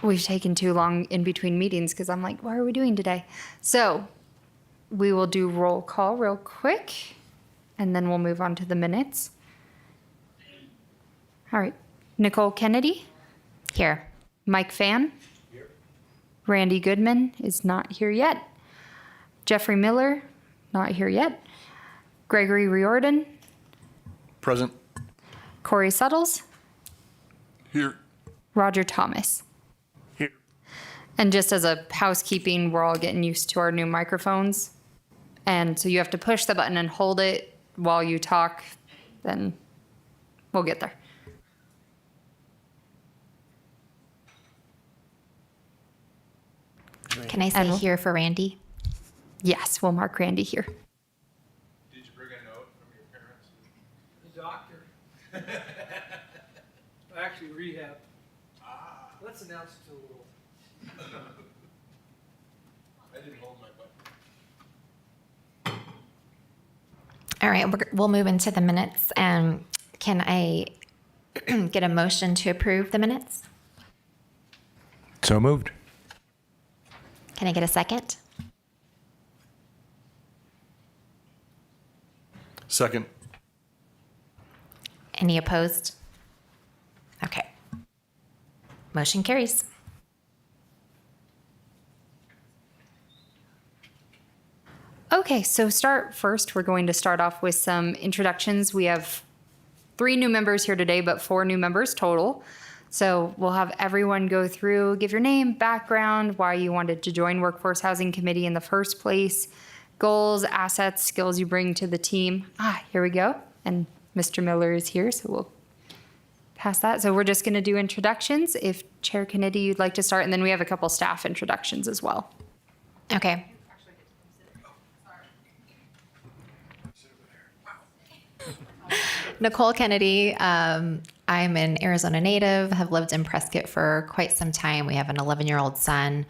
we've taken too long in between meetings because I'm like, what are we doing today? So we will do roll call real quick, and then we'll move on to the minutes. All right. Nicole Kennedy? Here. Mike Fan? Here. Randy Goodman is not here yet. Jeffrey Miller? Not here yet. Gregory Riordan? Present. Corey Suttles? Here. Roger Thomas? Here. And just as a housekeeping, we're all getting used to our new microphones. And so you have to push the button and hold it while you talk, then we'll get there. Can I say here for Randy? Yes, we'll mark Randy here. Did you bring a note from your parents? The doctor. Actually, rehab. Let's announce it to a little. I didn't hold my button. All right, we'll move into the minutes. And can I get a motion to approve the minutes? So moved. Can I get a second? Second. Any opposed? Okay. Motion carries. Okay, so we're going to start off with some introductions. We have 3 new members here today, but 4 new members total. So we'll have everyone go through, give your name, background, why you wanted to join Workforce Housing Committee in the first place, goals, assets, skills you bring to the team. Here we go. And Mr. Miller is here, so we'll pass that. So we're just going to do introductions. If Chair Kennedy, you'd like to start, and then we have a couple staff introductions as well. Okay. Nicole Kennedy. I'm an Arizona native, have lived in Prescott for quite some time. We have an 11-year-old son.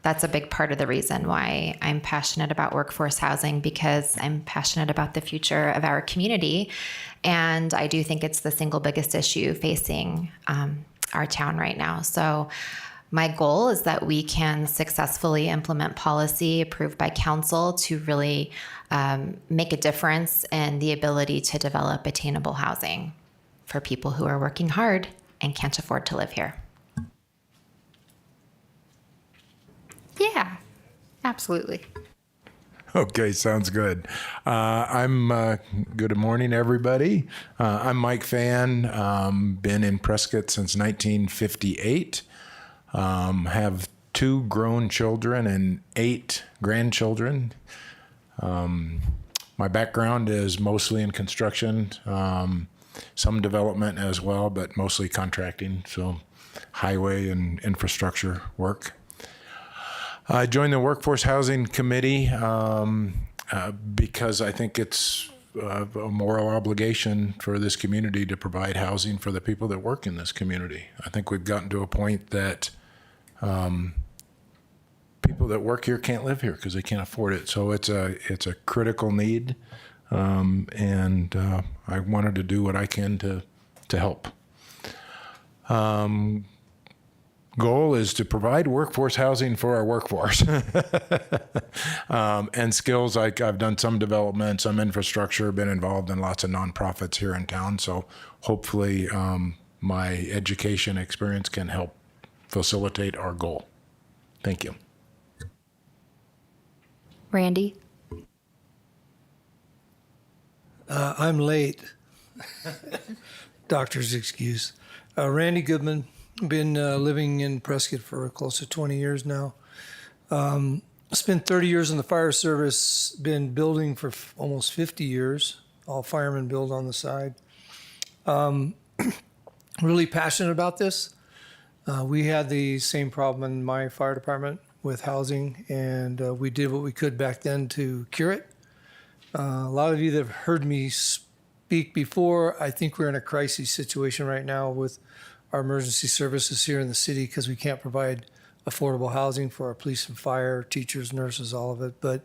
That's a big part of the reason why I'm passionate about workforce housing, because I'm passionate about the future of our community. And I do think it's the single biggest issue facing our town right now. So my goal is that we can successfully implement policy approved by council to really make a difference in the ability to develop attainable housing for people who are working hard and can't afford to live here. Yeah, absolutely. Okay, sounds good. Good morning, everybody. I'm Mike Fan. Been in Prescott since 1958. Have 2 grown children and 8 grandchildren. My background is mostly in construction, some development as well, but mostly contracting, so highway and infrastructure work. I joined the Workforce Housing Committee because I think it's a moral obligation for this community to provide housing for the people that work in this community. I think we've gotten to a point that people that work here can't live here because they can't afford it. So it's a critical need, and I wanted to do what I can to help. Goal is to provide workforce housing for our workforce and skills. I've done some development, some infrastructure, been involved in lots of nonprofits here in town. So hopefully my education experience can help facilitate our goal. Thank you. Randy? I'm late. Doctor's excuse. Randy Goodman. Been living in Prescott for close to 20 years now. Spent 30 years in the fire service, been building for almost 50 years. All firemen build on the side. Really passionate about this. We had the same problem in my fire department with housing, and we did what we could back then to cure it. A lot of you that have heard me speak before, I think we're in a crisis situation right now with our emergency services here in the city because we can't provide affordable housing for our police and fire, teachers, nurses, all of it. But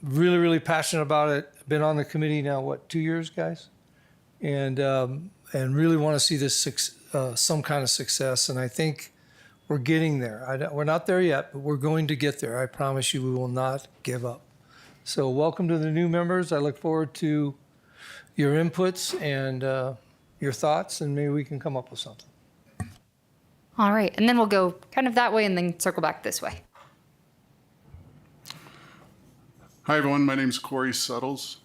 really, really passionate about it. Been on the committee now, 2 years, guys? And really want to see this some kind of success. And I think We're getting there. We're not there yet, but we're going to get there. I promise you we will not give up. So welcome to the new members. I look forward to your inputs and your thoughts, and maybe we can come up with something. All right, and then we'll go kind of that way and then circle back this way. Hi, everyone. My name is Corey Suttles.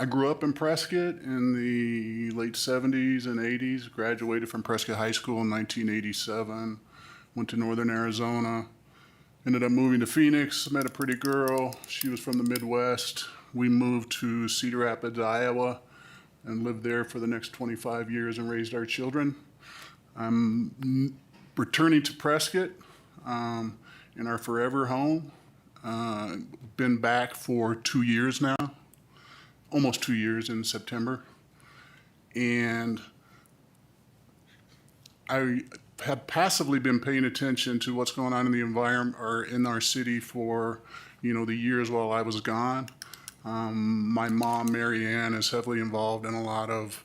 I grew up in Prescott in the late 70s and 80s, graduated from Prescott High School in 1987, went to Northern Arizona, ended up moving to Phoenix, met a pretty girl. She was from the Midwest. We moved to Cedar Rapids, Iowa, and lived there for the next 25 years and raised our children. I'm returning to Prescott in our forever home. Been back for 2 years now, almost 2 years in September. And I have passively been paying attention to what's going on in the environment or in our city for, the years while I was gone. My mom, Mary Ann, is heavily involved in a lot of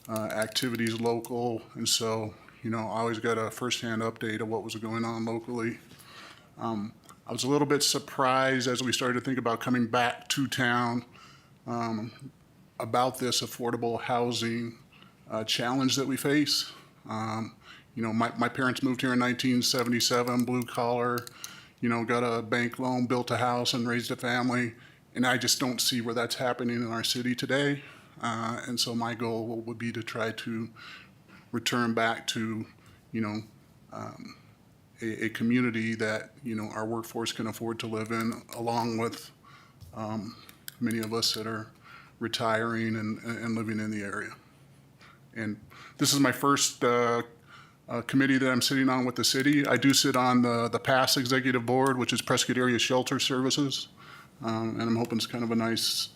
activities local. And so, I always got a firsthand update of what was going on locally. I was a little bit surprised as we started to think about coming back to town about this affordable housing challenge that we face. My parents moved here in 1977, blue collar, got a bank loan, built a house and raised a family. And I just don't see where that's happening in our city today. And so my goal would be to try to return back to, a community that, our workforce can afford to live in, along with many of us that are retiring and living in the area. And this is my first committee that I'm sitting on with the city. I do sit on the PASS Executive Board, which is Prescott Area Shelter Services. And I'm hoping it's kind of a nice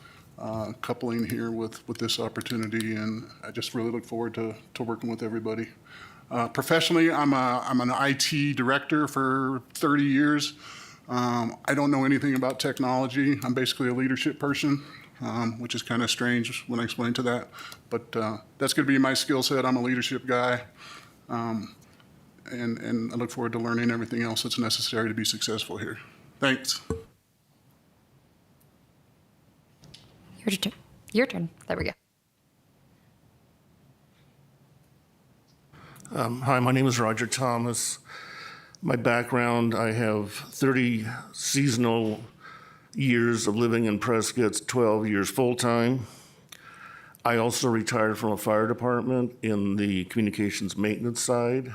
coupling here with this opportunity. And I just really look forward to working with everybody. Professionally, I'm an IT director for 30 years. I don't know anything about technology. I'm basically a leadership person, which is kind of strange when I explain to that. But that's going to be my skill set. I'm a leadership guy. And I look forward to learning everything else that's necessary to be successful here. Thanks. Your turn. There we go. Hi, my name is Roger Thomas. My background, I have 30 seasonal years of living in Prescott, 12 years full-time. I also retired from a fire department in the communications maintenance side.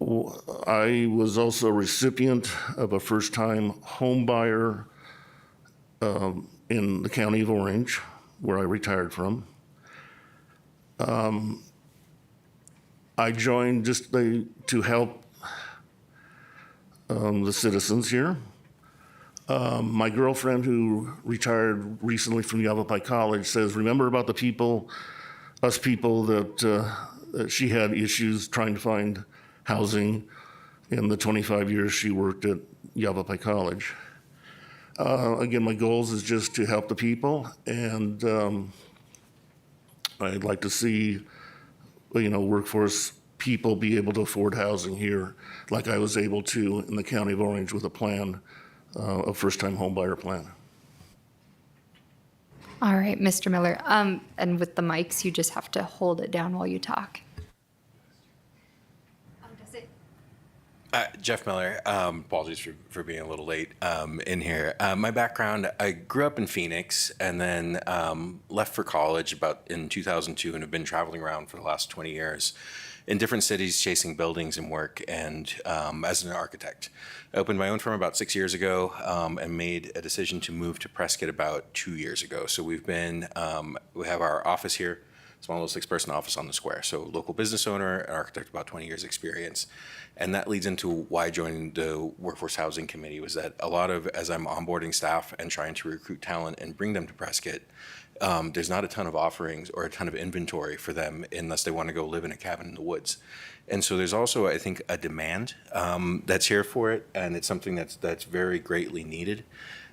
I was also a recipient of a first-time home buyer in the county of Orange, where I retired from. I joined just to help the citizens here. My girlfriend, who retired recently from Yavapai College, says, remember about the people, us people that she had issues trying to find housing in the 25 years she worked at Yavapai College. Again, my goals is just to help the people, and I'd like to see workforce people be able to afford housing here like I was able to in the county of Orange with a plan, a first-time homebuyer plan. All right, Mr. Miller. And with the mics, you just have to hold it down while you talk. Does it? Jeff Miller, apologies for being a little late in here. My background, I grew up in Phoenix and then left for college about in 2002 and have been traveling around for the last 20 years in different cities chasing buildings and work and as an architect. I opened my own firm about 6 years ago and made a decision to move to Prescott about 2 years ago. So we have our office here. It's one of those 6-person office on the square. So local business owner, an architect, about 20 years experience. And that leads into why I joined the Workforce Housing Committee was that a lot of, as I'm onboarding staff and trying to recruit talent and bring them to Prescott, there's not a ton of offerings or a ton of inventory for them unless they want to go live in a cabin in the woods. And so there's also, I think, a demand that's here for it, and it's something that's very greatly needed.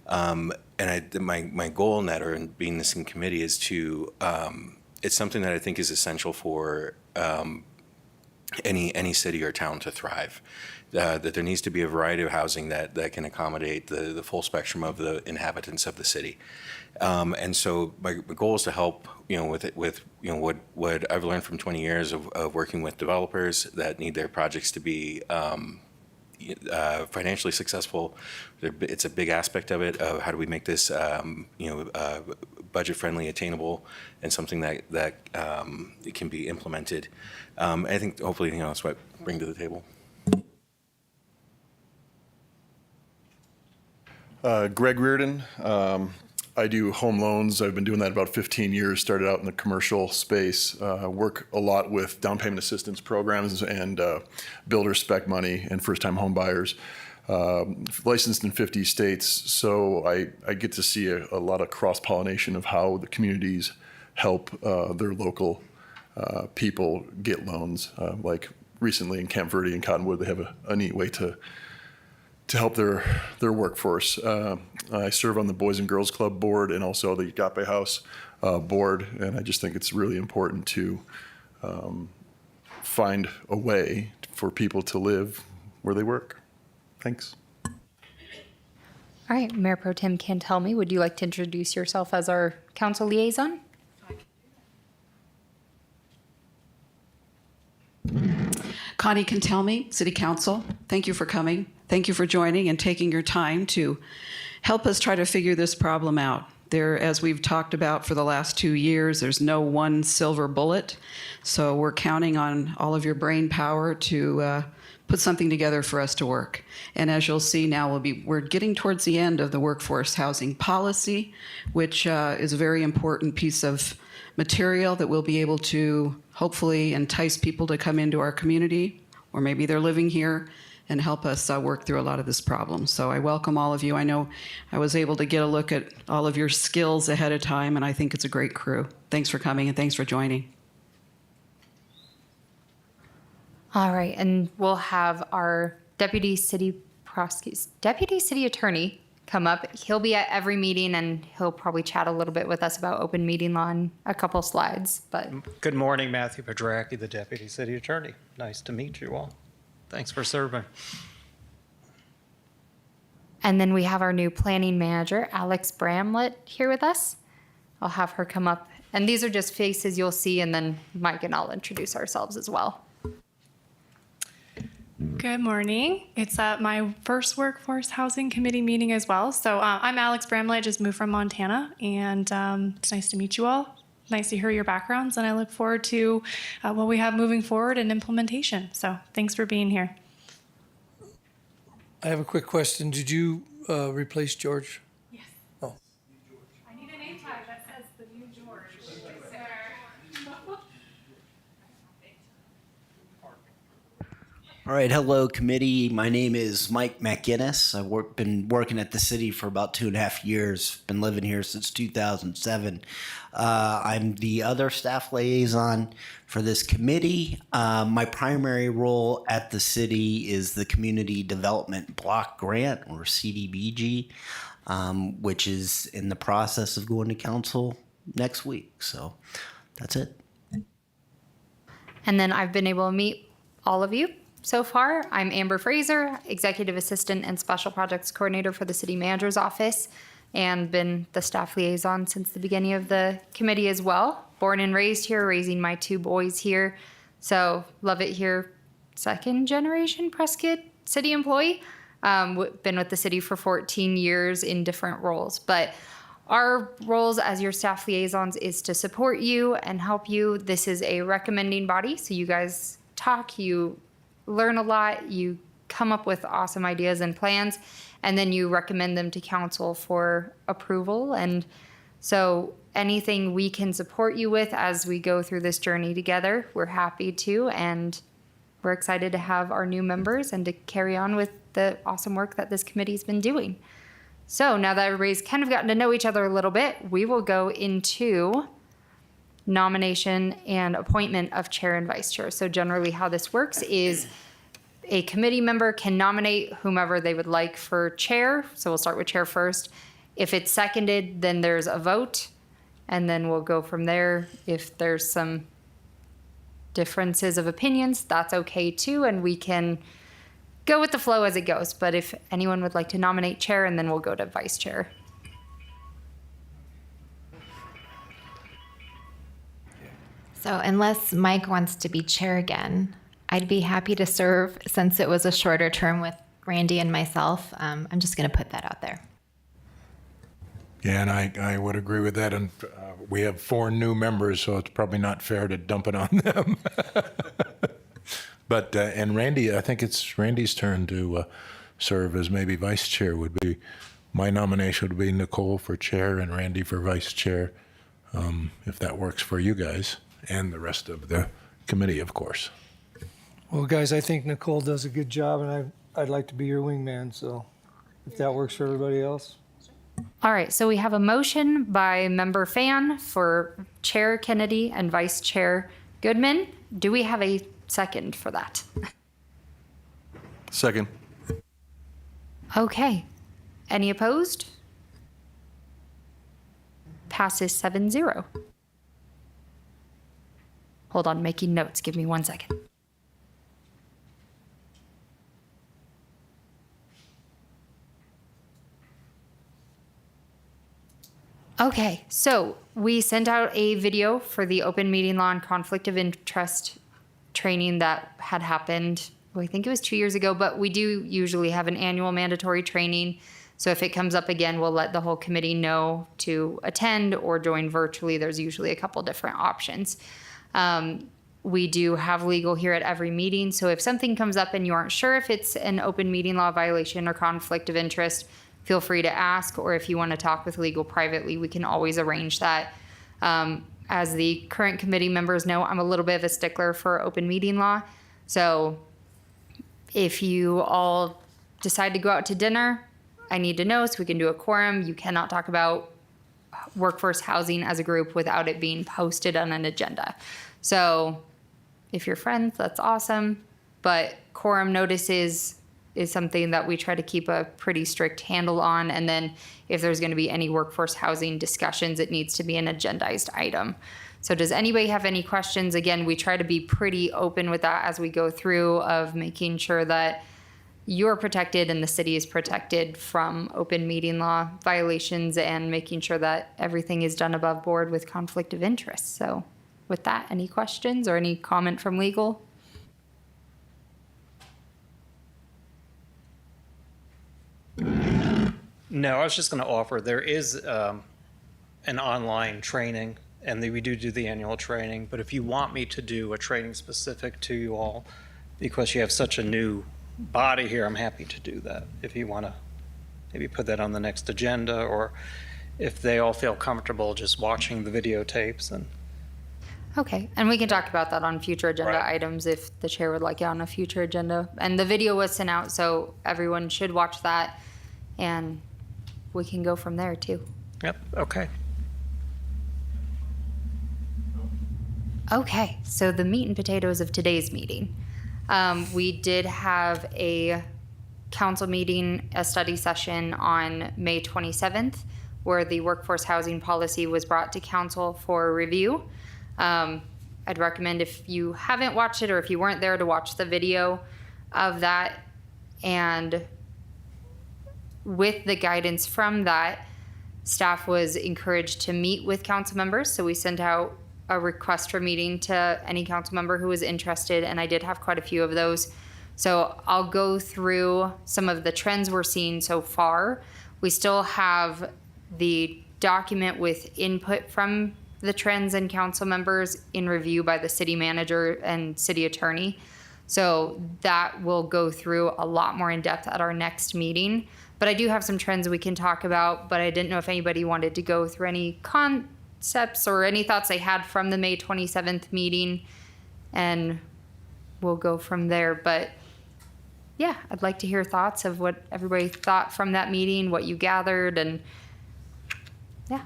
And my goal in that, or in being this in committee, is to it's something that I think is essential for any city or town to thrive. That there needs to be a variety of housing that can accommodate the full spectrum of the inhabitants of the city. And so my goal is to help, with what I've learned from 20 years of working with developers that need their projects to be financially successful. It's a big aspect of it, of how do we make this, budget friendly, attainable, and something that it can be implemented. I think hopefully, that's what I bring to the table. Greg Reardon. I do home loans. I've been doing that about 15 years. Started out in the commercial space. Work a lot with down payment assistance programs and builder spec money and first-time home buyers. Licensed in 50 states, so I get to see a lot of cross-pollination of how the communities help their local people get loans. Like recently in Camp Verde and Cottonwood, they have a neat way to help their workforce. I serve on the Boys and Girls Club board and also the Agape House board, and I just think it's really important to find a way for people to live where they work. Thanks. All right, Mayor Pro Tem Cantelmi, would you like to introduce yourself as our council liaison? Connie Cantelmi, City Council, thank you for coming. Thank you for joining and taking your time to help us try to figure this problem out. There, as we've talked about for the last 2 years, there's no one silver bullet. So we're counting on all of your brain power to put something together for us to work. And as you'll see now, we're getting towards the end of the workforce housing policy, which is a very important piece of material that will be able to hopefully entice people to come into our community, or maybe they're living here, and help us work through a lot of this problem. So I welcome all of you. I know I was able to get a look at all of your skills ahead of time, and I think it's a great crew. Thanks for coming and thanks for joining. All right, and we'll have our deputy city attorney come up. He'll be at every meeting, and he'll probably chat a little bit with us about open meeting law and a couple slides. But Good morning, Matthew Pedracki, the Deputy City Attorney. Nice to meet you all. Thanks for serving. and then we have our new planning manager, Alex Bramlett, here with us. I'll have her come up, and these are just faces you'll see, and then Mike and I'll introduce ourselves as well. Good morning. It's my first workforce housing committee meeting as well. So I'm Alex Bramlett, just moved from Montana, and it's nice to meet you all. Nice to hear your backgrounds, and I look forward to what we have moving forward in implementation. So thanks for being here. I have a quick question. Did you replace George? Yes. Oh. I need a name tag that says the new George. All right, hello committee. My name is Mike McInnes. I've been working at the city for about 2.5 years. Been living here since 2007. I'm the other staff liaison for this committee. My primary role at the city is the Community Development Block Grant, or CDBG, which is in the process of going to council next week. So that's it. And then I've been able to meet all of you so far. I'm Amber Fraser, Executive Assistant and Special Projects Coordinator for the City Manager's Office, and been the staff liaison since the beginning of the committee as well. Born and raised here, raising my 2 boys here. So love it here. Second generation Prescott city employee. Been with the city for 14 years in different roles. But our roles as your staff liaisons is to support you and help you. This is a recommending body, so you guys talk, you learn a lot, you come up with awesome ideas and plans, and then you recommend them to council for approval. And so anything we can support you with as we go through this journey together, we're happy to, and we're excited to have our new members and to carry on with the awesome work that this committee's been doing. So now that everybody's kind of gotten to know each other a little bit, we will go into nomination and appointment of chair and vice chair. So generally how this works is a committee member can nominate whomever they would like for chair. So we'll start with chair first. If it's seconded, then there's a vote, and then we'll go from there. If there's some differences of opinions, that's okay too, and we can go with the flow as it goes. But if anyone would like to nominate chair, and then we'll go to vice chair. So unless Mike wants to be chair again, I'd be happy to serve since it was a shorter term with Randy and myself. I'm just going to put that out there. Yeah, and I would agree with that. And we have 4 new members, so it's probably not fair to dump it on them. But, and Randy, I think it's Randy's turn to serve as maybe vice chair would be. My nomination would be Nicole for chair and Randy for vice chair, if that works for you guys and the rest of the committee, of course. Well, guys, I think Nicole does a good job, and I'd like to be your wingman, so if that works for everybody else. All right, so we have a motion by member Fan for Chair Kennedy and Vice Chair Goodman. Do we have a second for that? Second. Okay. Any opposed? Passes 7-0. Hold on, making notes. Give me 1 second. Okay, so we sent out a video for the open meeting law and conflict of interest training that had happened, I think it was 2 years ago, but we do usually have an annual mandatory training. So if it comes up again, we'll let the whole committee know to attend or join virtually. There's usually a couple different options. We do have legal here at every meeting. So if something comes up and you aren't sure if it's an open meeting law violation or conflict of interest, feel free to ask, or if you want to talk with legal privately, we can always arrange that. As the current committee members know, I'm a little bit of a stickler for open meeting law. So if you all decide to go out to dinner, I need to know so we can do a quorum. You cannot talk about workforce housing as a group without it being posted on an agenda. So if you're friends, that's awesome. But quorum notices is something that we try to keep a pretty strict handle on. And then if there's going to be any workforce housing discussions, it needs to be an agendized item. So does anybody have any questions? Again, we try to be pretty open with that as we go through, of making sure that you're protected and the city is protected from open meeting law violations, and making sure that everything is done above board with conflict of interest. So with that, any questions or any comment from legal? No, I was just going to offer, there is an online training, and we do the annual training, but if you want me to do a training specific to you all, because you have such a new body here, I'm happy to do that. If you want to maybe put that on the next agenda, or if they all feel comfortable just watching the videotapes. And Okay, and we can talk about that on future agenda Right. items if the chair would like it on a future agenda. And the video was sent out, so everyone should watch that, and we can go from there too. Yep, okay. Okay, so the meat and potatoes of today's meeting. We did have a council meeting, a study session on May 27th, where the workforce housing policy was brought to council for review. I'd recommend, if you haven't watched it or if you weren't there, to watch the video of that. And with the guidance from that, staff was encouraged to meet with council members. So we sent out a request for meeting to any council member who was interested, and I did have quite a few of those. So I'll go through some of the trends we're seeing so far. We still have the document with input from the trends and council members in review by the city manager and city attorney. So that will go through a lot more in depth at our next meeting. But I do have some trends we can talk about, but I didn't know if anybody wanted to go through any concepts or any thoughts they had from the May 27th meeting, and we'll go from there. But yeah, I'd like to hear thoughts of what everybody thought from that meeting, what you gathered, and yeah.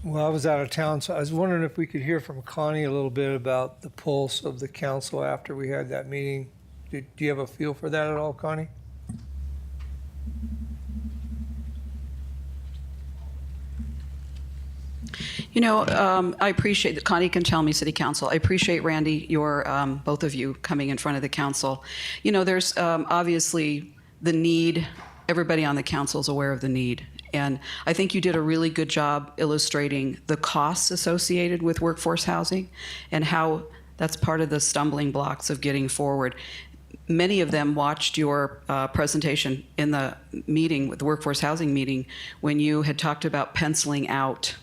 Well, I was out of town, so I was wondering if we could hear from Connie a little bit about the pulse of the council after we had that meeting. Do you have a feel for that at all, Connie? I appreciate that Connie can tell me, City Council. I appreciate, Randy, your both of you coming in front of the council. There's obviously the need. Everybody on the council is aware of the need. And I think you did a really good job illustrating the costs associated with workforce housing and how that's part of the stumbling blocks of getting forward. Many of them watched your presentation in the meeting, with the workforce housing meeting, when you had talked about penciling out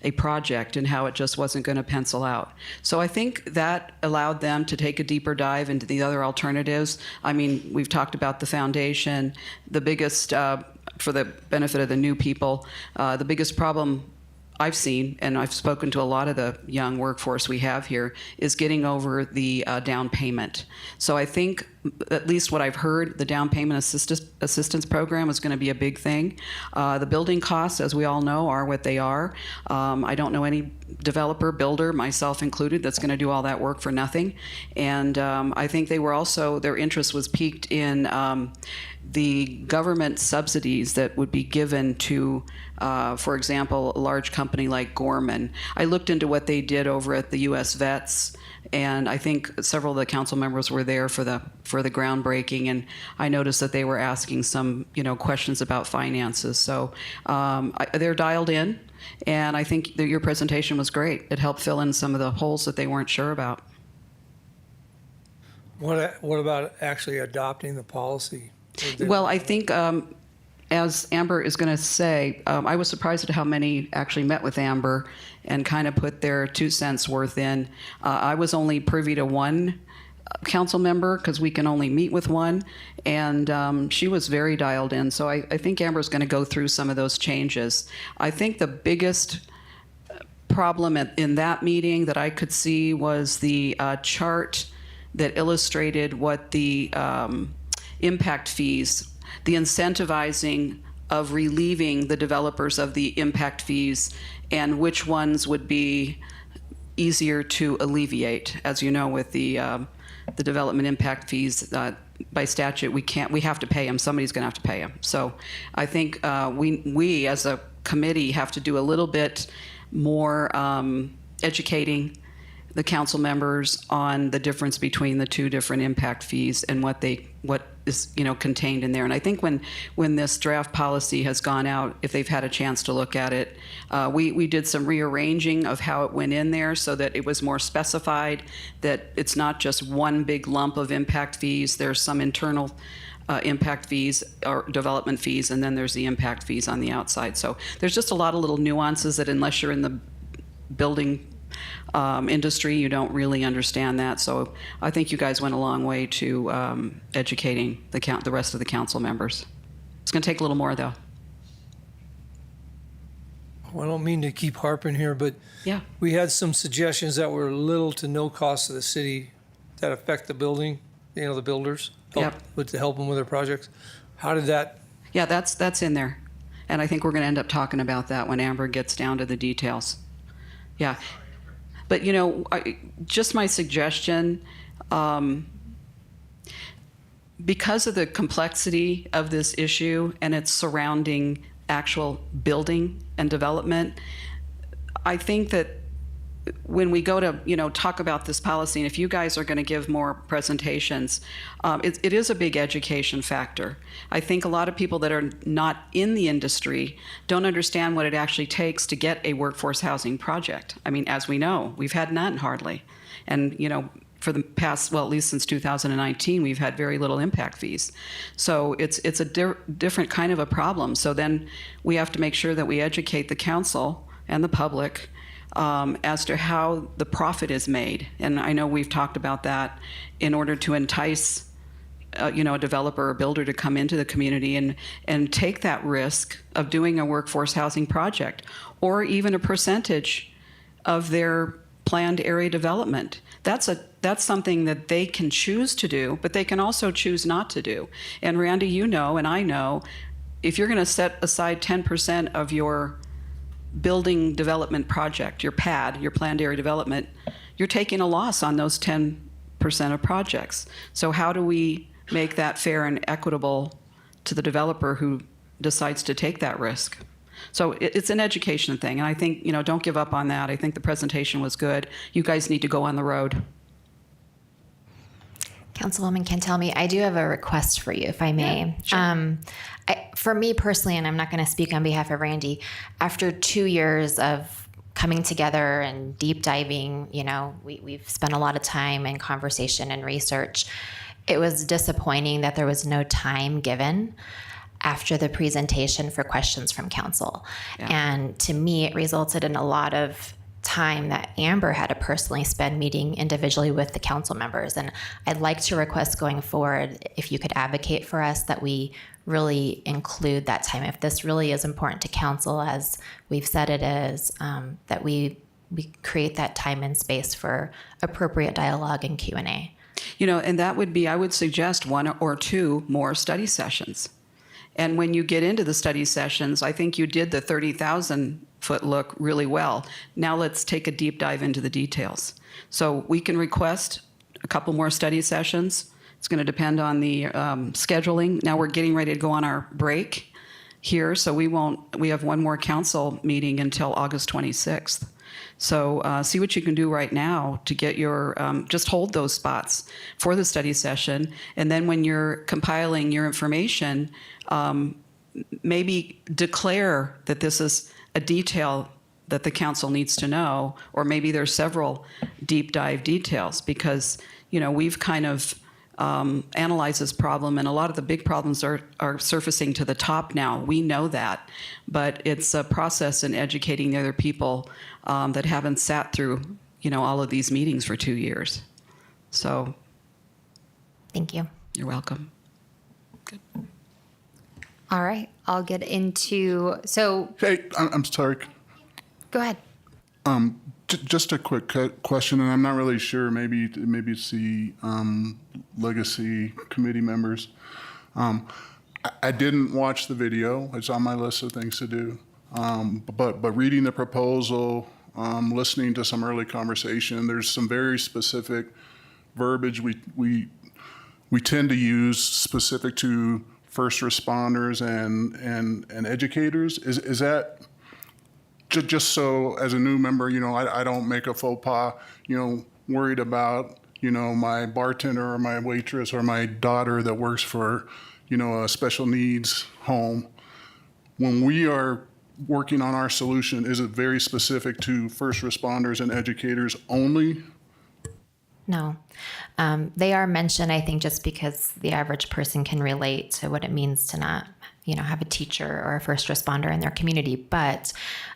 a project and how it just wasn't going to pencil out. So I think that allowed them to take a deeper dive into the other alternatives. I mean, we've talked about the foundation. The biggest, for the benefit of the new people, the biggest problem I've seen, and I've spoken to a lot of the young workforce we have here, is getting over the down payment. So I think, at least what I've heard, the down payment assistance program is going to be a big thing. The building costs, as we all know, are what they are. I don't know any developer, builder, myself included, that's going to do all that work for nothing. And I think they were also, their interest was piqued in the government subsidies that would be given to, for example, a large company like Gorman. I looked into what they did over at the U.S. Vets, and I think several of the council members were there for the groundbreaking, and I noticed that they were asking some questions about finances. So they're dialed in, and I think that your presentation was great. It helped fill in some of the holes that they weren't sure about. What about actually adopting the policy? Well, I think, as Amber is going to say, I was surprised at how many actually met with Amber and kind of put their 2 cents worth in. I was only privy to one council member because we can only meet with one, and she was very dialed in. So I think Amber's going to go through some of those changes. I think the biggest problem in that meeting that I could see was the chart that illustrated what the impact fees, the incentivizing of relieving the developers of the impact fees, and which ones would be easier to alleviate. As you know, with the development impact fees, by statute, we have to pay them. Somebody's going to have to pay them. So I think we as a committee have to do a little bit more educating the council members on the difference between the two different impact fees and what is contained in there. And I think when this draft policy has gone out, if they've had a chance to look at it, we did some rearranging of how it went in there so that it was more specified, that it's not just one big lump of impact fees. There's some internal impact fees or development fees, and then there's the impact fees on the outside. So there's just a lot of little nuances that, unless you're in the building industry, you don't really understand that. So I think you guys went a long way to educating the rest of the council members. It's going to take a little more, though. Well, I don't mean to keep harping here, but Yeah. we had some suggestions that were little to no cost to the city that affect the building, the builders, to help them with their projects. How did that? Yeah, that's in there. And I think we're going to end up talking about that when Amber gets down to the details. Yeah. But, just my suggestion, because of the complexity of this issue and its surrounding actual building and development, I think that when we go to, talk about this policy, and if you guys are going to give more presentations, it is a big education factor. I think a lot of people that are not in the industry don't understand what it actually takes to get a workforce housing project. I mean, as we know, we've had none hardly. And, for the past, well, at least since 2019, we've had very little impact fees. So it's a different kind of a problem. So then we have to make sure that we educate the council and the public as to how the profit is made. And I know we've talked about that in order to entice a developer or builder to come into the community and take that risk of doing a workforce housing project, or even a percentage of their planned area development. That's something that they can choose to do, but they can also choose not to do. And Randy, and I know, if you're going to set aside 10% of your building development project, your PAD, your planned area development, you're taking a loss on those 10% of projects. So how do we make that fair and equitable to the developer who decides to take that risk? So it's an education thing. And I think, don't give up on that. I think the presentation was good. You guys need to go on the road. Councilwoman can tell me, I do have a request for you, if I may. Yeah, sure. For me personally, and I'm not going to speak on behalf of Randy, after 2 years of coming together and deep diving, we've spent a lot of time and conversation and research. It was disappointing that there was no time given after the presentation for questions from council. Yeah. And to me, it resulted in a lot of time that Amber had to personally spend meeting individually with the council members. And I'd like to request going forward, if you could advocate for us, that we really include that time. If this really is important to council, as we've said it is, that we create that time and space for appropriate dialogue and Q&A. And that would be, I would suggest 1 or 2 more study sessions. And when you get into the study sessions, I think you did the 30,000 foot look really well. Now let's take a deep dive into the details. So we can request a couple more study sessions. It's going to depend on the scheduling. Now we're getting ready to go on our break here, so we have one more council meeting until August 26th. So see what you can do right now to get your, just hold those spots for the study session. And then when you're compiling your information, maybe declare that this is a detail that the council needs to know, or maybe there's several deep dive details, because, we've kind of analyzed this problem, and a lot of the big problems are surfacing to the top now. We know that, but it's a process in educating the other people that haven't sat through, all of these meetings for 2 years. So. Thank you. You're welcome. Good. All right, I'll get into, Hey, I'm sorry. Go ahead. Just a quick question, and I'm not really sure. Maybe it's the legacy committee members. I didn't watch the video. It's on my list of things to do. But reading the proposal, listening to some early conversation, there's some very specific verbiage we tend to use specific to first responders and educators. Is that just so as a new member, I don't make a faux pas, worried about, my bartender or my waitress or my daughter that works for, a special needs home. When we are working on our solution, is it very specific to first responders and educators only? No. They are mentioned, I think, just because the average person can relate to what it means to not, have a teacher or a first responder in their community. But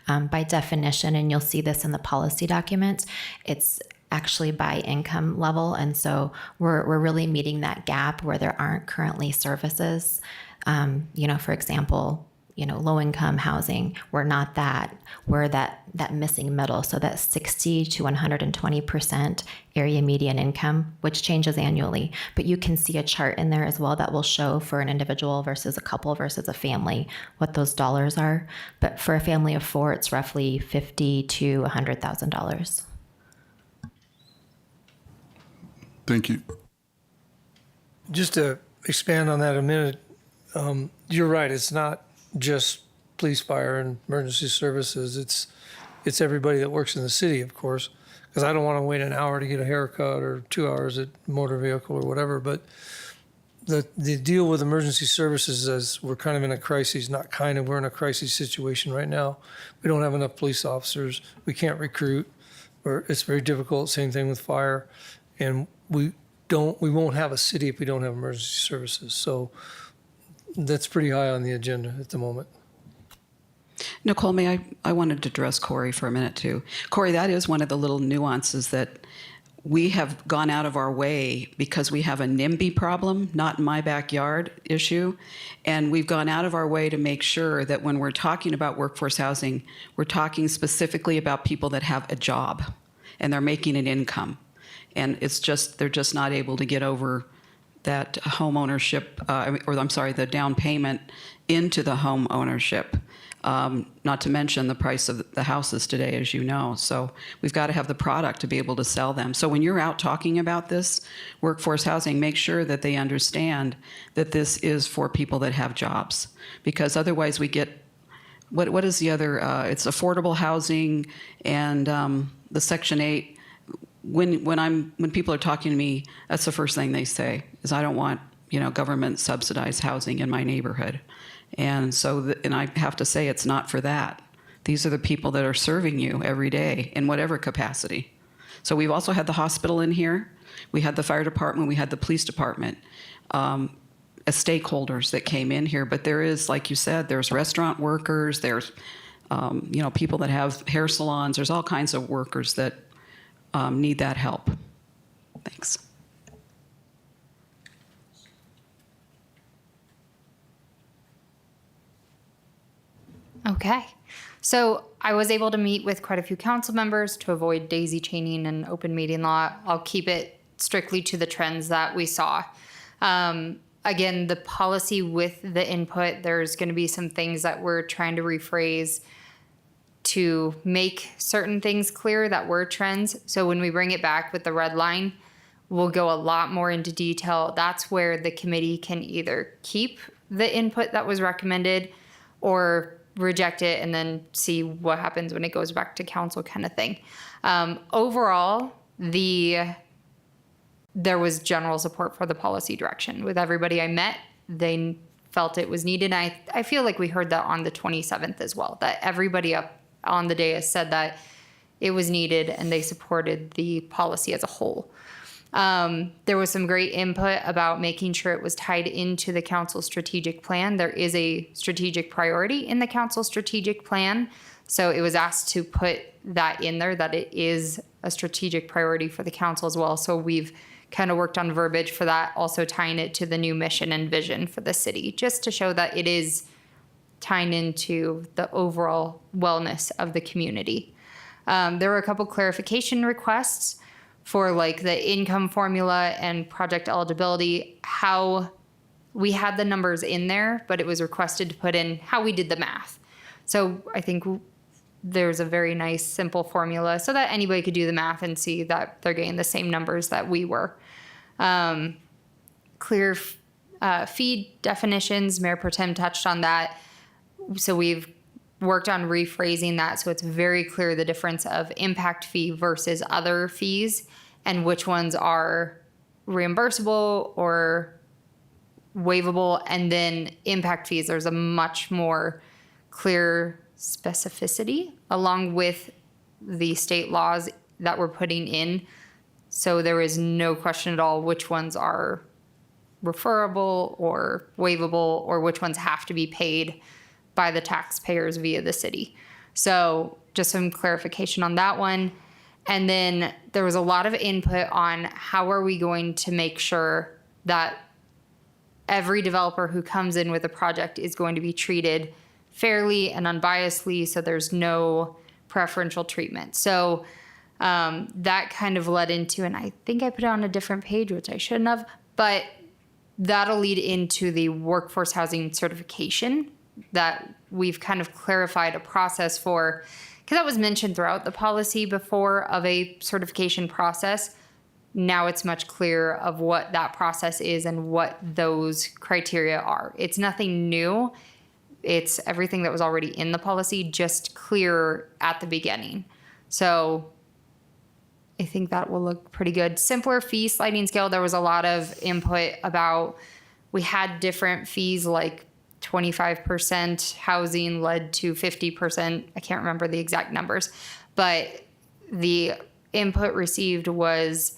by definition, and you'll see this in the policy document, it's actually by income level. And so we're really meeting that gap where there aren't currently services. For example, low-income housing, we're not that. We're that missing middle, so that 60 to 120% area median income, which changes annually. But you can see a chart in there as well that will show for an individual versus a couple versus a family what those dollars are. But for a family of 4, it's roughly $50,000 to $100,000. Thank you. Just to expand on that a minute, you're right. It's not just police, fire, and emergency services. It's everybody that works in the city, of course, because I don't want to wait an hour to get a haircut or 2 hours at motor vehicle or whatever. But the deal with emergency services is we're kind of in a crisis, we're in a crisis situation right now. We don't have enough police officers. We can't recruit, or it's very difficult. Same thing with fire. And we won't have a city if we don't have emergency services. So that's pretty high on the agenda at the moment. Nicole, I wanted to address Corey for a minute too. Corey, that is one of the little nuances that we have gone out of our way because we have a NIMBY problem, not in my backyard issue. And we've gone out of our way to make sure that when we're talking about workforce housing, we're talking specifically about people that have a job and they're making an income. And they're just not able to get over that home ownership, the down payment into the home ownership. Not to mention the price of the houses today, as you know. So we've got to have the product to be able to sell them. So when you're out talking about this workforce housing, make sure that they understand that this is for people that have jobs, because otherwise we get what is the other, it's affordable housing and the Section 8. When people are talking to me, that's the first thing they say is, I don't want, government subsidized housing in my neighborhood. And so, and I have to say, it's not for that. These are the people that are serving you every day in whatever capacity. So we've also had the hospital in here. We had the fire department. We had the police department as stakeholders that came in here. But there is, like you said, there's restaurant workers. There's, people that have hair salons. There's all kinds of workers that need that help. Thanks. Okay. So I was able to meet with quite a few council members to avoid daisy chaining and open meeting law. I'll keep it strictly to the trends that we saw. Again, the policy with the input, there's going to be some things that we're trying to rephrase to make certain things clear that were trends. So when we bring it back with the red line, we'll go a lot more into detail. That's where the committee can either keep the input that was recommended or reject it and then see what happens when it goes back to council, kind of thing. Overall, there was general support for the policy direction. With everybody I met, they felt it was needed. I feel like we heard that on the 27th as well, that everybody up on the dais said that it was needed and they supported the policy as a whole. There was some great input about making sure it was tied into the council strategic plan. There is a strategic priority in the council strategic plan. So it was asked to put that in there, that it is a strategic priority for the council as well. So we've kind of worked on verbiage for that, also tying it to the new mission and vision for the city, just to show that it is tying into the overall wellness of the community. There were a couple clarification requests for like the income formula and project eligibility, how we had the numbers in there, but it was requested to put in how we did the math. So I think there's a very nice simple formula so that anybody could do the math and see that they're getting the same numbers that we were. Clear fee definitions, Mayor Pro Tem touched on that. So we've worked on rephrasing that so it's very clear the difference of impact fee versus other fees and which ones are reimbursable or waivable. And then impact fees, there's a much more clear specificity along with the state laws that we're putting in. So there is no question at all which ones are referable or waivable or which ones have to be paid by the taxpayers via the city. So just some clarification on that one. And then there was a lot of input on how are we going to make sure that every developer who comes in with a project is going to be treated fairly and unbiasedly, so there's no preferential treatment. So that kind of led into, and I think I put it on a different page, which I shouldn't have, but that'll lead into the workforce housing certification that we've kind of clarified a process for, because that was mentioned throughout the policy before of a certification process. Now it's much clearer of what that process is and what those criteria are. It's nothing new. It's everything that was already in the policy, just clearer at the beginning. So I think that will look pretty good. Simpler fee sliding scale. There was a lot of input about, we had different fees like 25% housing led to 50%. I can't remember the exact numbers, but the input received was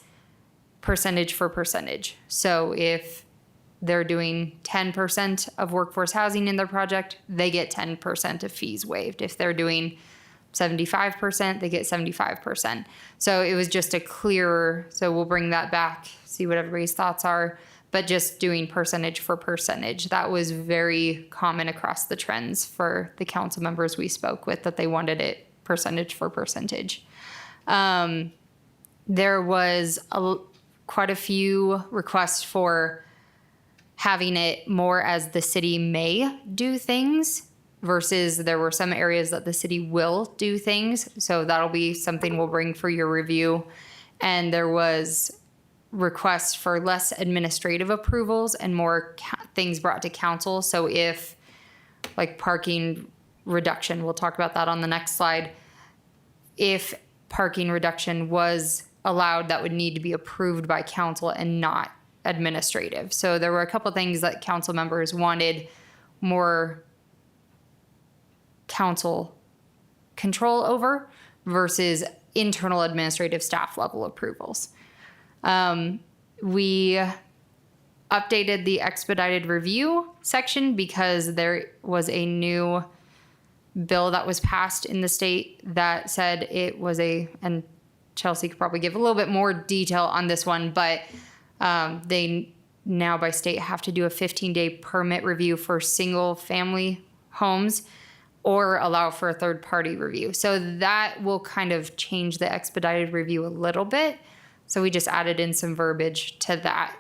percentage for percentage. So if they're doing 10% of workforce housing in their project, they get 10% of fees waived. If they're doing 75%, they get 75%. So it was just a clearer, so we'll bring that back, see what everybody's thoughts are, but just doing percentage for percentage. That was very common across the trends for the council members we spoke with, that they wanted it percentage for percentage. There was quite a few requests for having it more as the city may do things versus there were some areas that the city will do things. So that'll be something we'll bring for your review. And there was requests for less administrative approvals and more things brought to council. So if like parking reduction. We'll talk about that on the next slide. If parking reduction was allowed, that would need to be approved by council and not administrative. So there were a couple things that council members wanted more council control over versus internal administrative staff level approvals. We updated the expedited review section because there was a new bill that was passed in the state that said it was and Chelsea could probably give a little bit more detail on this one, but they now by state have to do a 15-day permit review for single family homes or allow for a third party review. So that will kind of change the expedited review a little bit. So we just added in some verbiage to that.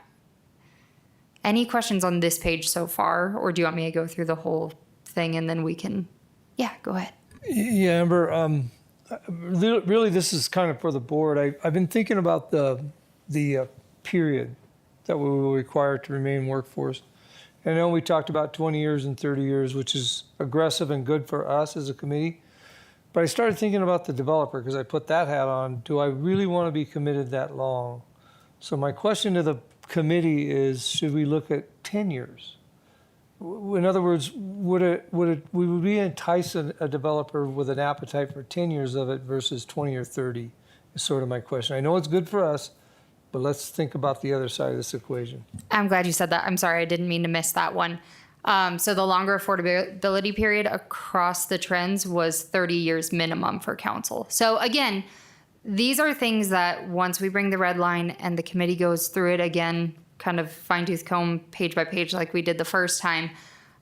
Any questions on this page so far, or do you want me to go through the whole thing and then we can, yeah, go ahead. Yeah, Amber, really this is kind of for the board. I've been thinking about the period that we will require to remain workforce. I know we talked about 20 years and 30 years, which is aggressive and good for us as a committee. But I started thinking about the developer because I put that hat on. Do I really want to be committed that long? So my question to the committee is, should we look at 10 years? In other words, would we entice a developer with an appetite for 10 years of it versus 20 or 30 is sort of my question. I know it's good for us, but let's think about the other side of this equation. I'm glad you said that. I'm sorry, I didn't mean to miss that one. So the longer affordability period across the trends was 30 years minimum for council. So again, these are things that once we bring the red line and the committee goes through it again, kind of fine tooth comb page by page like we did the first time,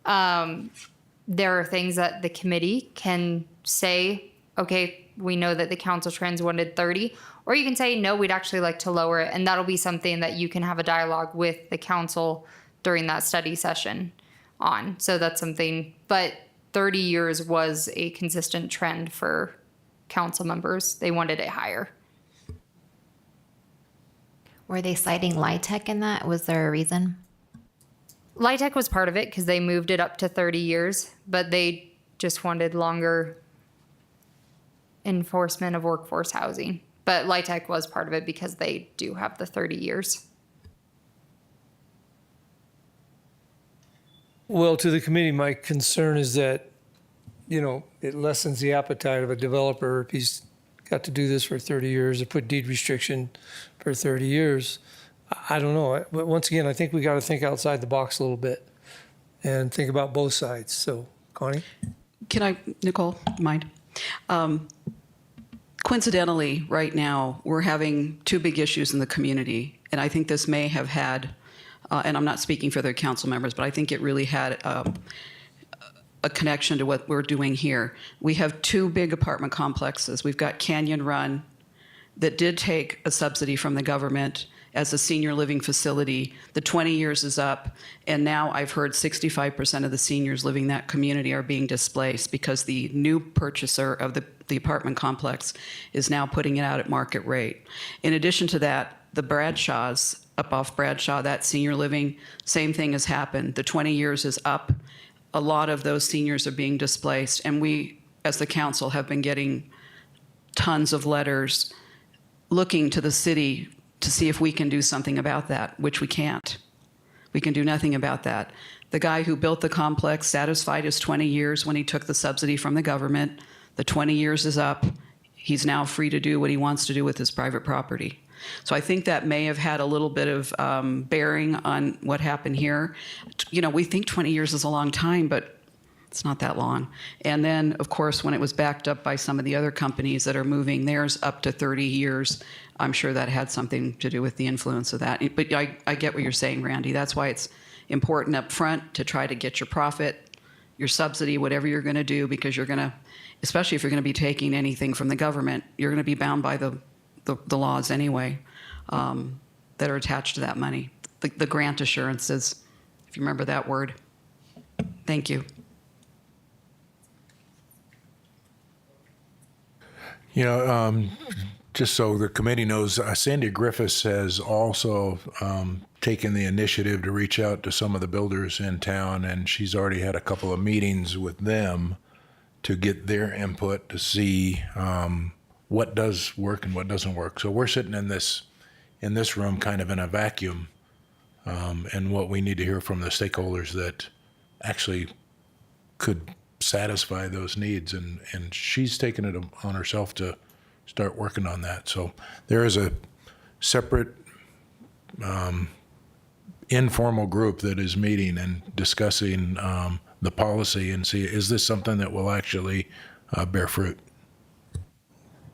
there are things that the committee can say, okay, we know that the council trends wanted 30, or you can say, no, we'd actually like to lower it. And that'll be something that you can have a dialogue with the council during that study session on. So that's something, but 30 years was a consistent trend for council members. They wanted it higher. Were they citing LIHTC in that? Was there a reason? LIHTC was part of it because they moved it up to 30 years, but they just wanted longer enforcement of workforce housing. But LIHTC was part of it because they do have the 30 years. Well, to the committee, my concern is that, it lessens the appetite of a developer if he's got to do this for 30 years or put deed restriction for 30 years. I don't know. But once again, I think we got to think outside the box a little bit and think about both sides. So, Connie? Can I, Nicole, mind? Coincidentally, right now, we're having two big issues in the community. And I think this may have had, and I'm not speaking for the council members, but I think it really had a connection to what we're doing here. We have two big apartment complexes. We've got Canyon Run that did take a subsidy from the government as a senior living facility. The 20 years is up, and now I've heard 65% of the seniors living in that community are being displaced because the new purchaser of the apartment complex is now putting it out at market rate. In addition to that, the Bradshaws, up off Bradshaw, that senior living, same thing has happened. The 20 years is up. A lot of those seniors are being displaced, and we, as the council, have been getting tons of letters looking to the city to see if we can do something about that, which we can't. We can do nothing about that. The guy who built the complex satisfied his 20 years when he took the subsidy from the government. The 20 years is up. He's now free to do what he wants to do with his private property. So I think that may have had a little bit of bearing on what happened here. We think 20 years is a long time, but it's not that long. And then, of course, when it was backed up by some of the other companies that are moving theirs up to 30 years, I'm sure that had something to do with the influence of that. But I get what you're saying, Randy. That's why it's important up front to try to get your profit, your subsidy, whatever you're going to do, because you're going to, especially if you're going to be taking anything from the government, you're going to be bound by the laws anyway that are attached to that money. The grant assurances, if you remember that word. Thank you. Just so the committee knows, Sandy Griffiths has also taken the initiative to reach out to some of the builders in town, and she's already had a couple of meetings with them to get their input to see what does work and what doesn't work. So we're sitting in this room kind of in a vacuum, and what we need to hear from the stakeholders that actually could satisfy those needs. And she's taken it on herself to start working on that. So there is a separate informal group that is meeting and discussing the policy and see, is this something that will actually bear fruit?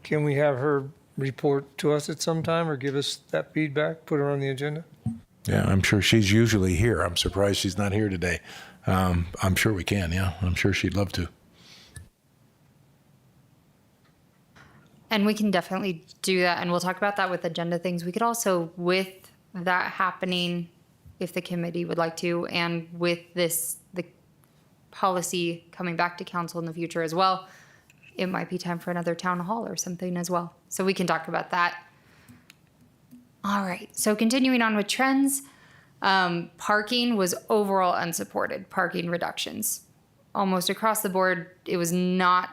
Can we have her report to us at some time or give us that feedback, put her on the agenda? Yeah, I'm sure she's usually here. I'm surprised she's not here today. I'm sure we can, yeah. I'm sure she'd love to. And we can definitely do that, and we'll talk about that with agenda things. We could also, with that happening, if the committee would like to, and with the policy coming back to council in the future as well, it might be time for another town hall or something as well. So we can talk about that. All right, so continuing on with trends, parking was overall unsupported, parking reductions. Almost across the board, it was not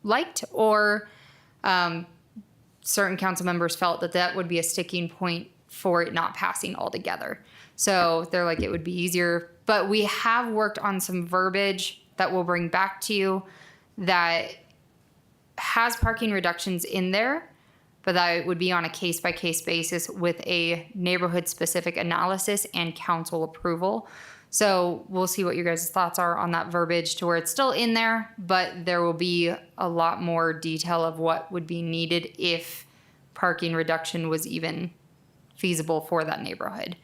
liked, or certain council members felt that would be a sticking point for it not passing altogether. So they're like, it would be easier. But we have worked on some verbiage that we'll bring back to you that has parking reductions in there, but that would be on a case-by-case basis with a neighborhood-specific analysis and council approval. So we'll see what your guys' thoughts are on that verbiage to where it's still in there, but there will be a lot more detail of what would be needed if parking reduction was even feasible for that neighborhood.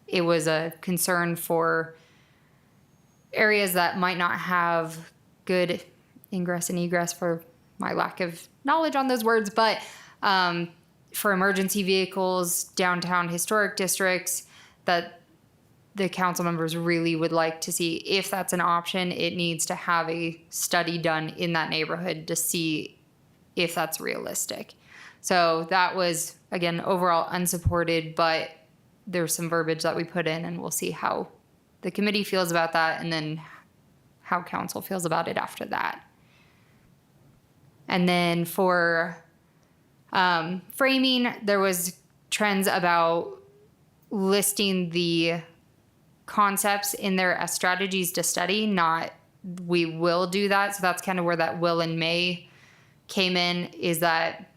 It was a concern for areas that might not have good ingress and egress, for my lack of knowledge on those words, but for emergency vehicles, downtown historic districts, that the council members really would like to see. If that's an option, it needs to have a study done in that neighborhood to see if that's realistic. So that was, again, overall unsupported, but there's some verbiage that we put in, and we'll see how the committee feels about that, and then how council feels about it after that. And then for framing, there was trends about listing the concepts in there as strategies to study, not we will do that. So that's kind of where that will and may came in, is that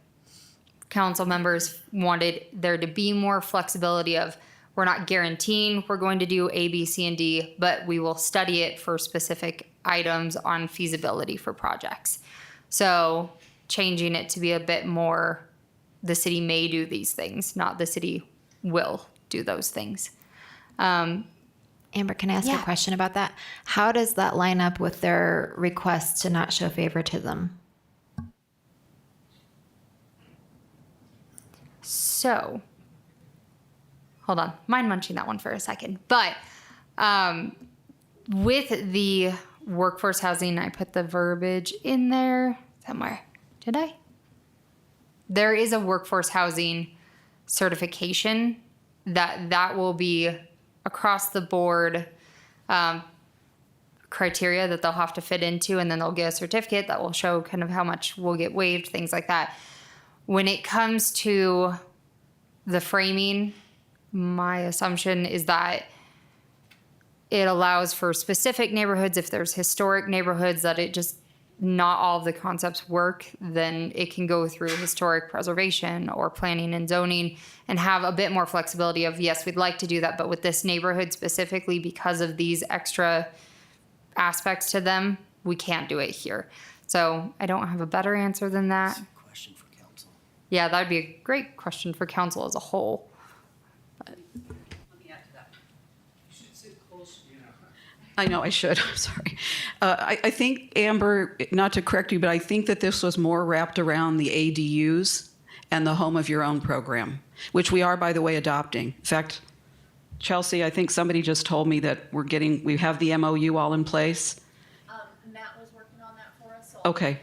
council members wanted there to be more flexibility of, we're not guaranteeing we're going to do A, B, C, and D, but we will study it for specific items on feasibility for projects. So changing it to be a bit more, the city may do these things, not the city will do those things. Amber, can I ask you a question about that? How does that line up with their request to not show favoritism? So, hold on, mind munching that one for a second. But with the workforce housing, I put the verbiage in there somewhere. Did I? There is a workforce housing certification that will be across the board criteria that they'll have to fit into, and then they'll get a certificate that will show kind of how much will get waived, things like that. When it comes to the framing, my assumption is that it allows for specific neighborhoods. If there's historic neighborhoods that it just, not all of the concepts work, then it can go through historic preservation or planning and zoning and have a bit more flexibility of, yes, we'd like to do that, but with this neighborhood specifically, because of these extra aspects to them, we can't do it here. So I don't have a better answer than that. Question for council. Yeah, that'd be a great question for council as a whole. I know I should. I'm sorry. I think, Amber, not to correct you, but I think that this was more wrapped around the ADUs and the home of your own program, which we are, by the way, adopting. In fact, Chelsea, I think somebody just told me that we have the MOU all in place. Matt was working on that for us. So Okay.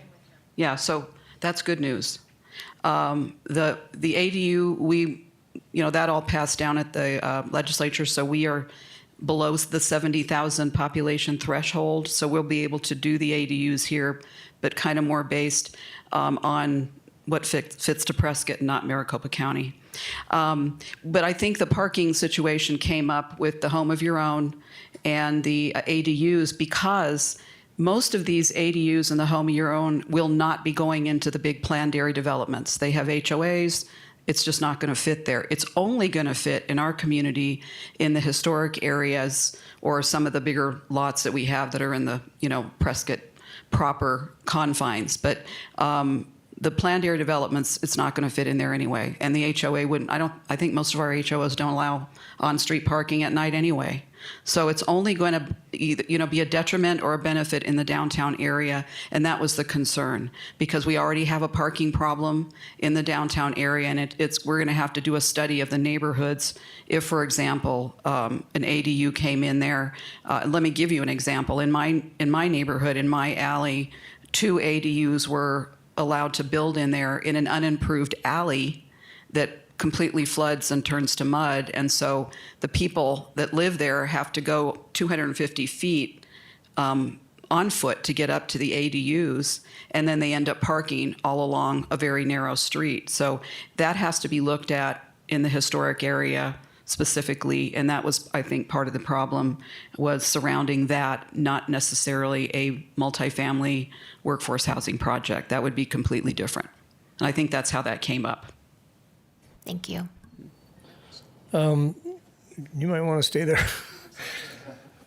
Yeah, so that's good news. The ADU, that all passed down at the legislature, so we are below the 70,000 population threshold. So we'll be able to do the ADUs here, but kind of more based on what fits to Prescott, not Maricopa County. But I think the parking situation came up with the home of your own and the ADUs because most of these ADUs in the home of your own will not be going into the big planned area developments. They have HOAs. It's just not going to fit there. It's only going to fit in our community in the historic areas or some of the bigger lots that we have that are in the, Prescott proper confines. But the planned area developments, it's not going to fit in there anyway. And the HOA wouldn't, I think most of our HOAs don't allow on-street parking at night anyway. So it's only going to either, be a detriment or a benefit in the downtown area. And that was the concern because we already have a parking problem in the downtown area. And we're going to have to do a study of the neighborhoods if, for example, an ADU came in there. Let me give you an example. In my neighborhood, in my alley, 2 ADUs were allowed to build in there in an unimproved alley that completely floods and turns to mud. And so the people that live there have to go 250 feet on foot to get up to the ADUs. And then they end up parking all along a very narrow street. So that has to be looked at in the historic area specifically. And that was, I think, part of the problem was surrounding that, not necessarily a multifamily workforce housing project. That would be completely different. And I think that's how that came up. Thank you. You might want to stay there.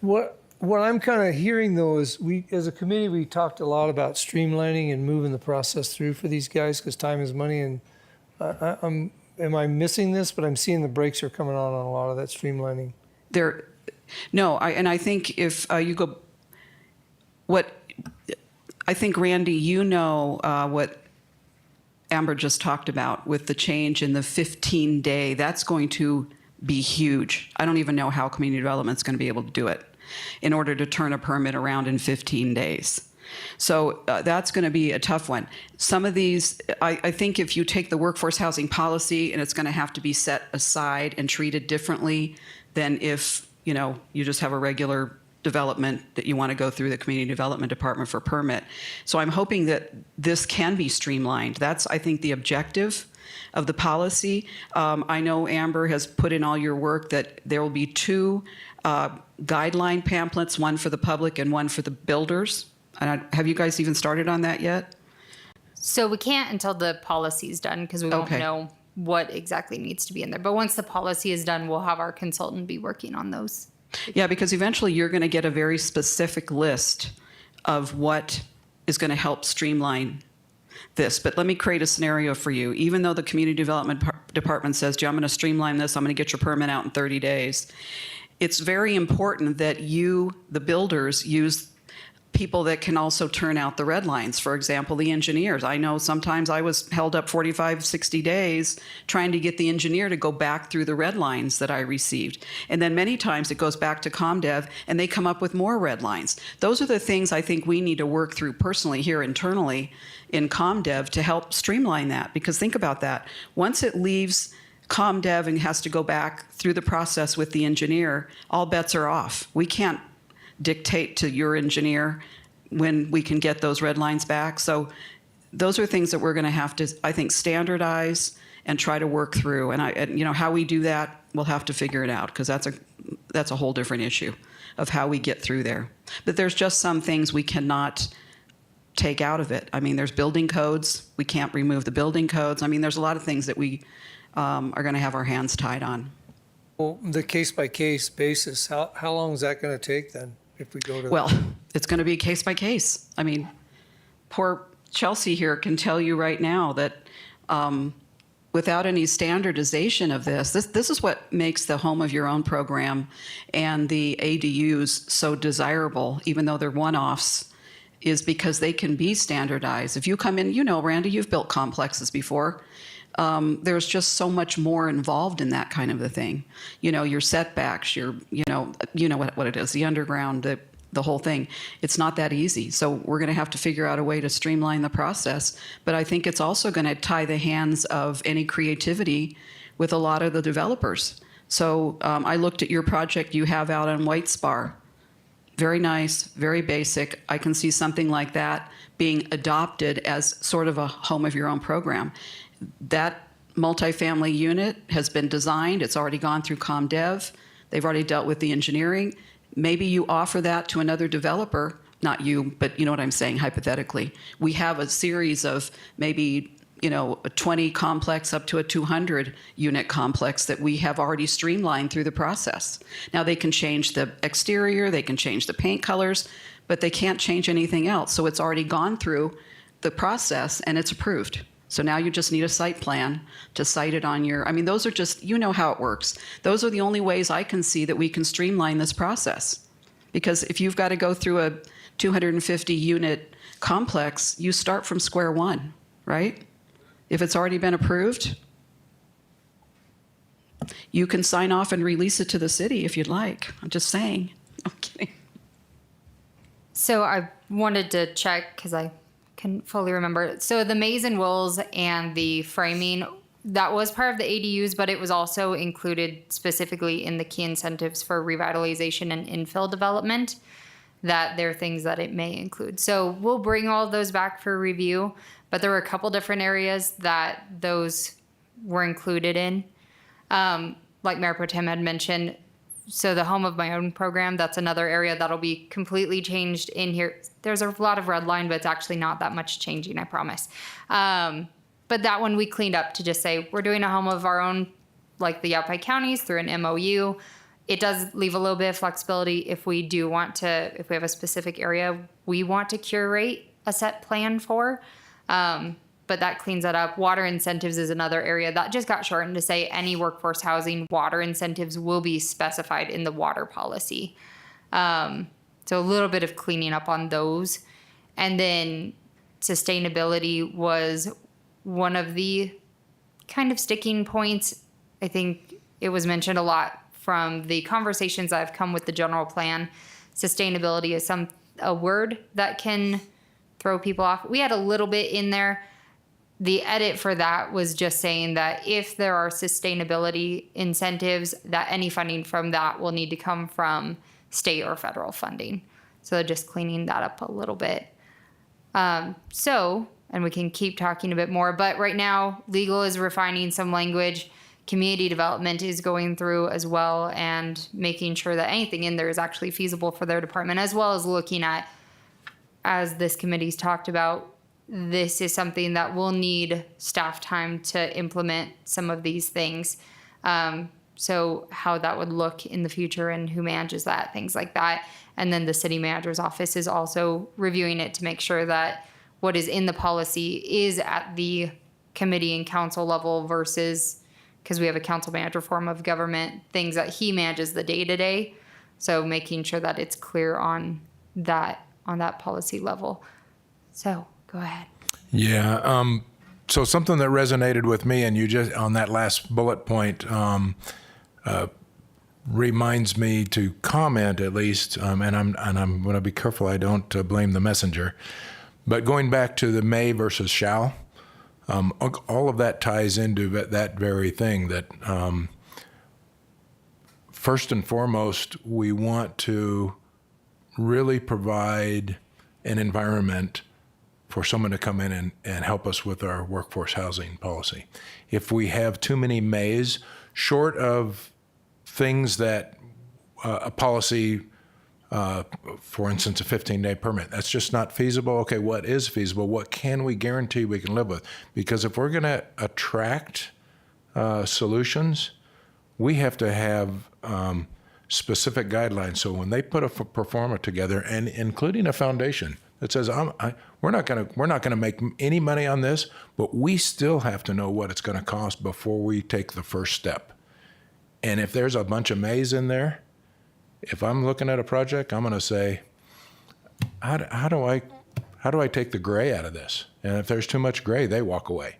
What I'm kind of hearing though is we, as a committee, we talked a lot about streamlining and moving the process through for these guys because time is money. And am I missing this? But I'm seeing the brakes are coming on a lot of that streamlining. I think if you go, I think Randy, what Amber just talked about with the change in the 15-day, that's going to be huge. I don't even know how community development's going to be able to do it in order to turn a permit around in 15 days. So that's going to be a tough one. Some of these, I think if you take the workforce housing policy and it's going to have to be set aside and treated differently than if, you just have a regular development that you want to go through the community development department for permit. So I'm hoping that this can be streamlined. That's, I think, the objective of the policy. I know Amber has put in all your work that there will be 2 guideline pamphlets, one for the public and one for the builders. Have you guys even started on that yet? So we can't until the policy's done because we won't know what exactly needs to be in there. But once the policy is done, we'll have our consultant be working on those. Yeah, because eventually you're going to get a very specific list of what is going to help streamline this. But let me create a scenario for you. Even though the community development department says, "Gee, I'm going to streamline this, I'm going to get your permit out in 30 days. It's very important that you, the builders, use people that can also turn out the red lines. For example, the engineers. I know sometimes I was held up 45, 60 days trying to get the engineer to go back through the red lines that I received. And then many times it goes back to ComDev and they come up with more red lines. Those are the things I think we need to work through personally here internally in ComDev to help streamline that. Because think about that. Once it leaves ComDev and has to go back through the process with the engineer, all bets are off. We can't dictate to your engineer when we can get those red lines back. So those are things that we're going to have to, I think, standardize and try to work through. And how we do that, we'll have to figure it out because that's a whole different issue of how we get through there. But there's just some things we cannot take out of it. I mean, there's building codes. We can't remove the building codes. I mean, there's a lot of things that we are going to have our hands tied on. Well, the case-by-case basis, how long is that going to take then if we go to... Well, it's going to be case by case. I mean, poor Chelsea here can tell you right now that without any standardization of this is what makes the Home of Your Own program and the ADUs so desirable, even though they're one-offs, is because they can be standardized. If you come in, Randy, you've built complexes before. There's just so much more involved in that kind of a thing. Your setbacks, what it is, the underground, the whole thing. It's not that easy. So we're going to have to figure out a way to streamline the process. But I think it's also going to tie the hands of any creativity with a lot of the developers. So I looked at your project you have out on White Spar. Very nice, very basic. I can see something like that being adopted as sort of a home of your own program. That multifamily unit has been designed. It's already gone through ComDev. They've already dealt with the engineering. Maybe you offer that to another developer, not you, but you know what I'm saying, hypothetically. We have a series of maybe, a 20 complex up to a 200 unit complex that we have already streamlined through the process. Now they can change the exterior, they can change the paint colors, but they can't change anything else. So it's already gone through the process and it's approved. So now you just need a site plan to site it on your, those are just, you know how it works. Those are the only ways I can see that we can streamline this process. Because if you've got to go through a 250 unit complex, you start from square one, right? If it's already been approved, you can sign off and release it to the city if you'd like. I'm just saying. I'm kidding. So I wanted to check because I couldn't fully remember. So the maze and wills and the framing, that was part of the ADUs, but it was also included specifically in the key incentives for revitalization and infill development, that there are things that it may include. So we'll bring all of those back for review, but there were a couple different areas that those were included in. Like Mayor Pro Tem had mentioned, so the Home of My Own program, that's another area that'll be completely changed in here. There's a lot of red line, but it's actually not that much changing, I promise. But that one we cleaned up to just say, we're doing a home of our own, like the Yavapai counties through an MOU. It does leave a little bit of flexibility if we do want to, if we have a specific area we want to curate a set plan for. But that cleans that up. Water incentives is another area that just got shortened to say any workforce housing water incentives will be specified in the water policy. So a little bit of cleaning up on those. And then sustainability was one of the kind of sticking points. I think it was mentioned a lot from the conversations that have come with the general plan. Sustainability is a word that can throw people off. We had a little bit in there. The edit for that was just saying that if there are sustainability incentives, that any funding from that will need to come from state or federal funding. So just cleaning that up a little bit. And we can keep talking a bit more, but right now legal is refining some language. Community development is going through as well and making sure that anything in there is actually feasible for their department, as well as looking at, as this committee's talked about, this is something that will need staff time to implement some of these things. So how that would look in the future and who manages that, things like that. And then the city manager's office is also reviewing it to make sure that what is in the policy is at the committee and council level versus, because we have a council manager form of government, things that he manages the day-to-day. So making sure that it's clear on that policy level. So go ahead. Yeah. So something that resonated with me, and you just on that last bullet point, reminds me to comment at least, and I'm going to be careful I don't blame the messenger. But going back to the may versus shall, all of that ties into that very thing that first and foremost, we want to really provide an environment for someone to come in and help us with our workforce housing policy. If we have too many mays, short of things that a policy, for instance, a 15-day permit, that's just not feasible. Okay, what is feasible? What can we guarantee we can live with? Because if we're going to attract solutions, we have to have specific guidelines. So when they put a performer together, and including a foundation that says, we're not going to make any money on this, but we still have to know what it's going to cost before we take the first step. And if there's a bunch of mays in there, if I'm looking at a project, I'm going to say, how do I take the gray out of this? And if there's too much gray, they walk away.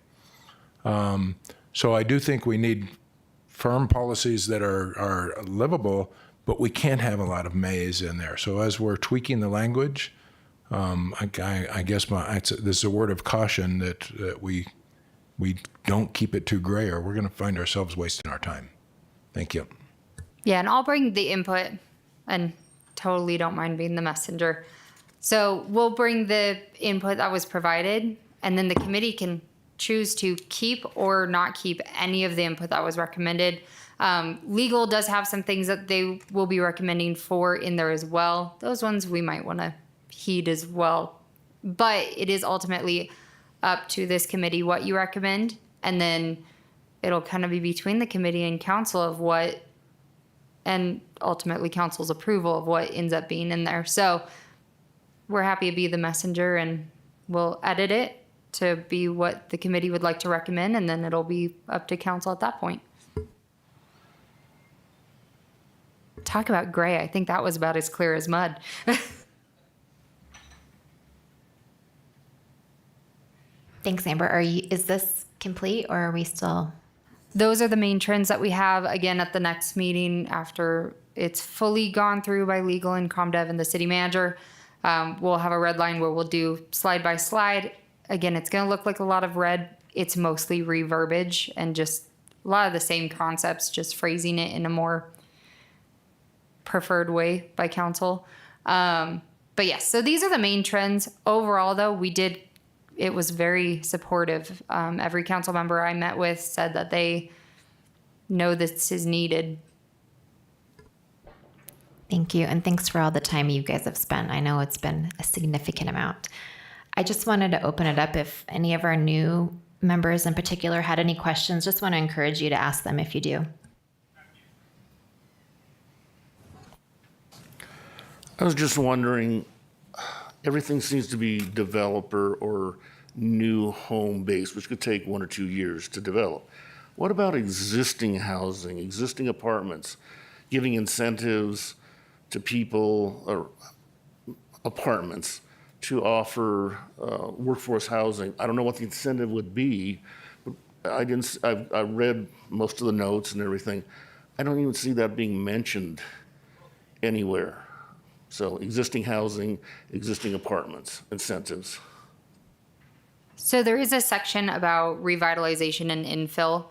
So I do think we need firm policies that are livable, but we can't have a lot of mays in there. So as we're tweaking the language, I guess this is a word of caution that we don't keep it too gray, or we're going to find ourselves wasting our time. Thank you. Yeah, and I'll bring the input and totally don't mind being the messenger. So we'll bring the input that was provided, and then the committee can choose to keep or not keep any of the input that was recommended. Legal does have some things that they will be recommending for in there as well. Those ones we might want to heed as well. But it is ultimately up to this committee what you recommend, and then it'll kind of be between the committee and council of what, and ultimately council's approval of what ends up being in there. So we're happy to be the messenger, and we'll edit it to be what the committee would like to recommend, and then it'll be up to council at that point. Talk about gray. I think that was about as clear as mud. Thanks, Amber. Is this complete, or are we still? Those are the main trends that we have. Again, at the next meeting, after it's fully gone through by legal and ComDev and the city manager, we'll have a red line where we'll do slide by slide. Again, it's going to look like a lot of red. It's mostly reverbiage and just a lot of the same concepts, just phrasing it in a more preferred way by council. But yes, so these are the main trends. Overall, though, it was very supportive. Every council member I met with said that they know this is needed. Thank you. And thanks for all the time you guys have spent. I know it's been a significant amount. I just wanted to open it up if any of our new members in particular had any questions. Just want to encourage you to ask them if you do. I was just wondering, everything seems to be developer or new home based, which could take 1 or 2 years to develop. What about existing housing, existing apartments, giving incentives to people or apartments to offer workforce housing? I don't know what the incentive would be, but I read most of the notes and everything. I don't even see that being mentioned anywhere. So existing housing, existing apartments, incentives. So there is a section about revitalization and infill.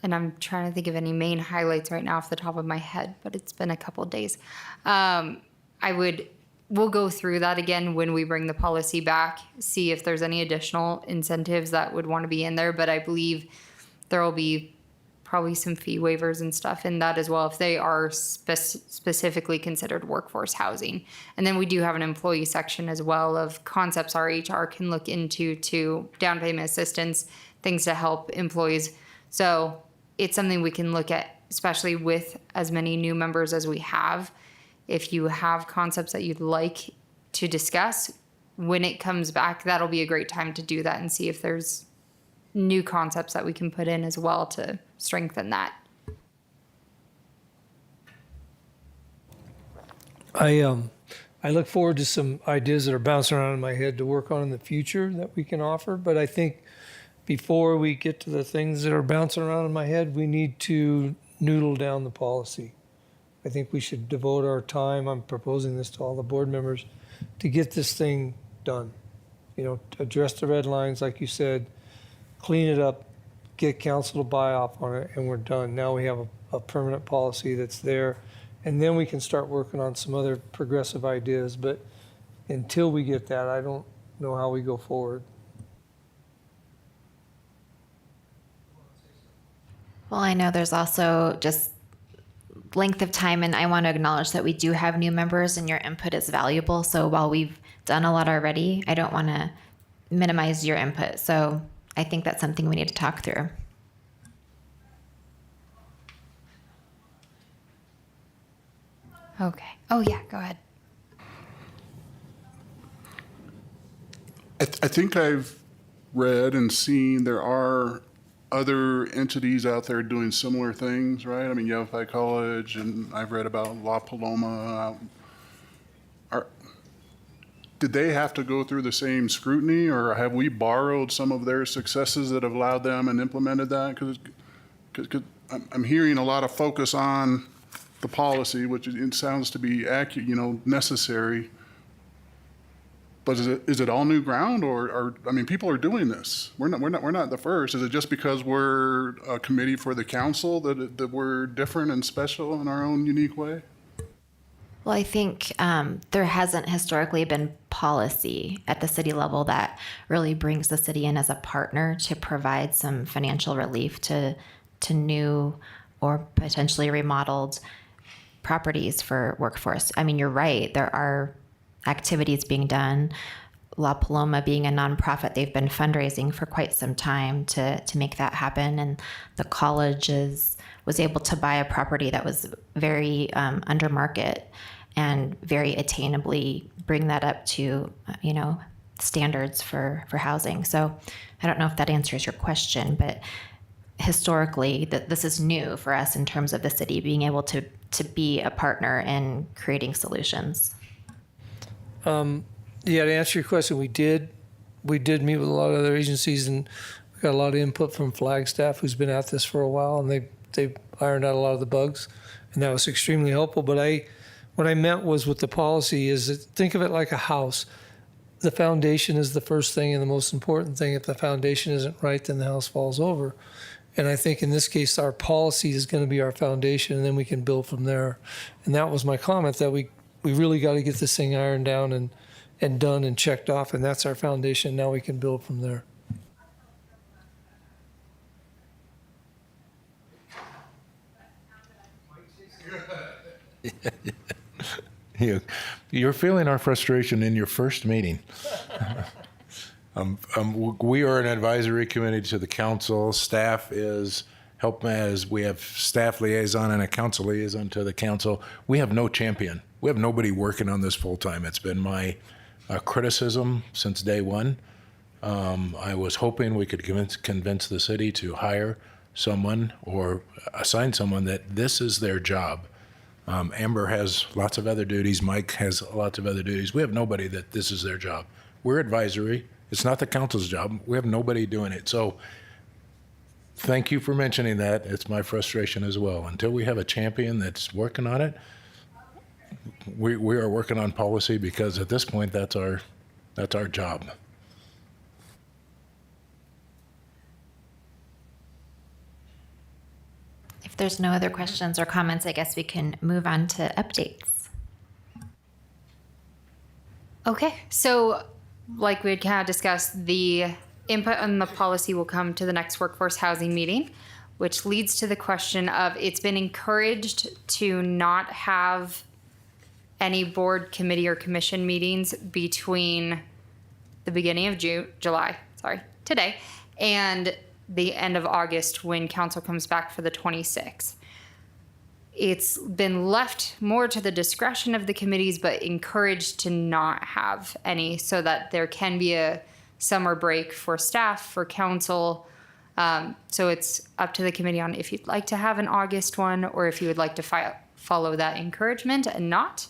And I'm trying to think of any main highlights right now off the top of my head, but it's been a couple of days. We'll go through that again when we bring the policy back, see if there's any additional incentives that would want to be in there. But I believe there will be probably some fee waivers and stuff in that as well if they are specifically considered workforce housing. And then we do have an employee section as well of concepts our HR can look into to down payment assistance, things to help employees. So it's something we can look at, especially with as many new members as we have. If you have concepts that you'd like to discuss, when it comes back, that'll be a great time to do that and see if there's new concepts that we can put in as well to strengthen that. I look forward to some ideas that are bouncing around in my head to work on in the future that we can offer. But I think before we get to the things that are bouncing around in my head, we need to noodle down the policy. I think we should devote our time, I'm proposing this to all the board members, to get this thing done. You know, address the red lines, like you said, clean it up, get council to buy off on it, and we're done. Now we have a permanent policy that's there, and then we can start working on some other progressive ideas. But until we get that, I don't know how we go forward. Well, I know there's also just length of time, and I want to acknowledge that we do have new members and your input is valuable. So while we've done a lot already, I don't want to minimize your input. So I think that's something we need to talk through. Okay. Oh, yeah, go ahead. I think I've read and seen there are other entities out there doing similar things, right? I mean, Yavapai College, and I've read about La Paloma. Did they have to go through the same scrutiny, or have we borrowed some of their successes that have allowed them and implemented that? Because I'm hearing a lot of focus on the policy, which it sounds to be accurate, necessary. But is it all new ground, or I mean, people are doing this. We're not the first. Is it just because we're a committee for the council that we're different and special in our own unique way? Well, I think there hasn't historically been policy at the city level that really brings the city in as a partner to provide some financial relief to new or potentially remodeled properties for workforce. I mean, you're right. There are activities being done. La Paloma being a nonprofit, they've been fundraising for quite some time to make that happen. And the college was able to buy a property that was very under market and very attainably bring that up to, standards for housing. So I don't know if that answers your question, but historically, this is new for us in terms of the city being able to be a partner in creating solutions. Yeah, to answer your question, we did meet with a lot of other agencies, and we got a lot of input from Flagstaff, who's been at this for a while, and they ironed out a lot of the bugs, and that was extremely helpful. But what I meant was with the policy is that think of it like a house. The foundation is the first thing and the most important thing. If the foundation isn't right, then the house falls over. And I think in this case, our policy is going to be our foundation, and then we can build from there. And that was my comment, that we really got to get this thing ironed down and done and checked off, and that's our foundation. Now we can build from there. You're feeling our frustration in your first meeting. We are an advisory committee to the council. Staff is as we have staff liaison and a council liaison to the council. We have no champion. We have nobody working on this full time. It's been my criticism since day one. I was hoping we could convince the city to hire someone or assign someone that this is their job. Amber has lots of other duties. Mike has lots of other duties. We have nobody that this is their job. We're advisory. It's not the council's job. We have nobody doing it. So thank you for mentioning that. It's my frustration as well. Until we have a champion that's working on it, we are working on policy, because at this point, that's our job. If there's no other questions or comments, I guess we can move on to updates. Okay, so like we had kind of discussed, the input on the policy will come to the next workforce housing meeting, which leads to the question of, it's been encouraged to not have any board, committee, or commission meetings between the beginning of today, and the end of August, when council comes back for the 26th. It's been left more to the discretion of the committees, but encouraged to not have any, so that there can be a summer break for staff, for council. So it's up to the committee on if you'd like to have an August one, or if you would like to follow that encouragement and not.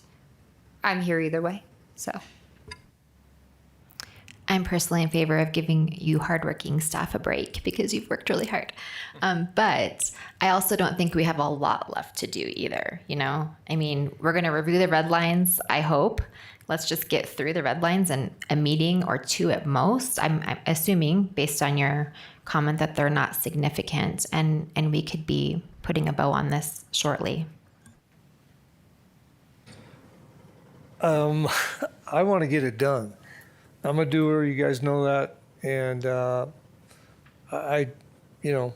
I'm here either way, so. I'm personally in favor of giving you hardworking staff a break, because you've worked really hard. But I also don't think we have a lot left to do either. I mean, we're going to review the red lines, I hope. Let's just get through the red lines, and a meeting or two at most. I'm assuming, based on your comment, that they're not significant, and we could be putting a bow on this shortly. I want to get it done. I'm a doer, you guys know that, and I don't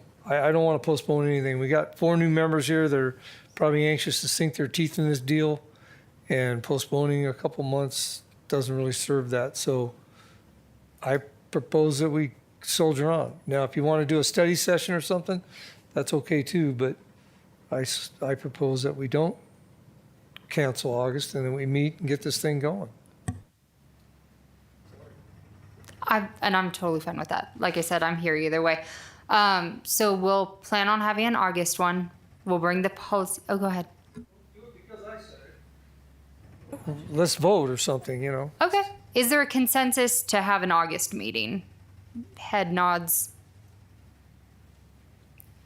want to postpone anything. We got 4 new members here. They're probably anxious to sink their teeth in this deal, and postponing a couple months doesn't really serve that. So I propose that we soldier on. Now, if you want to do a study session or something, that's okay too, but I propose that we don't cancel August, and then we meet and get this thing going. I'm totally fine with that. Like I said, I'm here either way. So we'll plan on having an August one. We'll bring the policy. Oh, go ahead. Do it because I said it. Let's vote or something, Okay. Is there a consensus to have an August meeting? Head nods.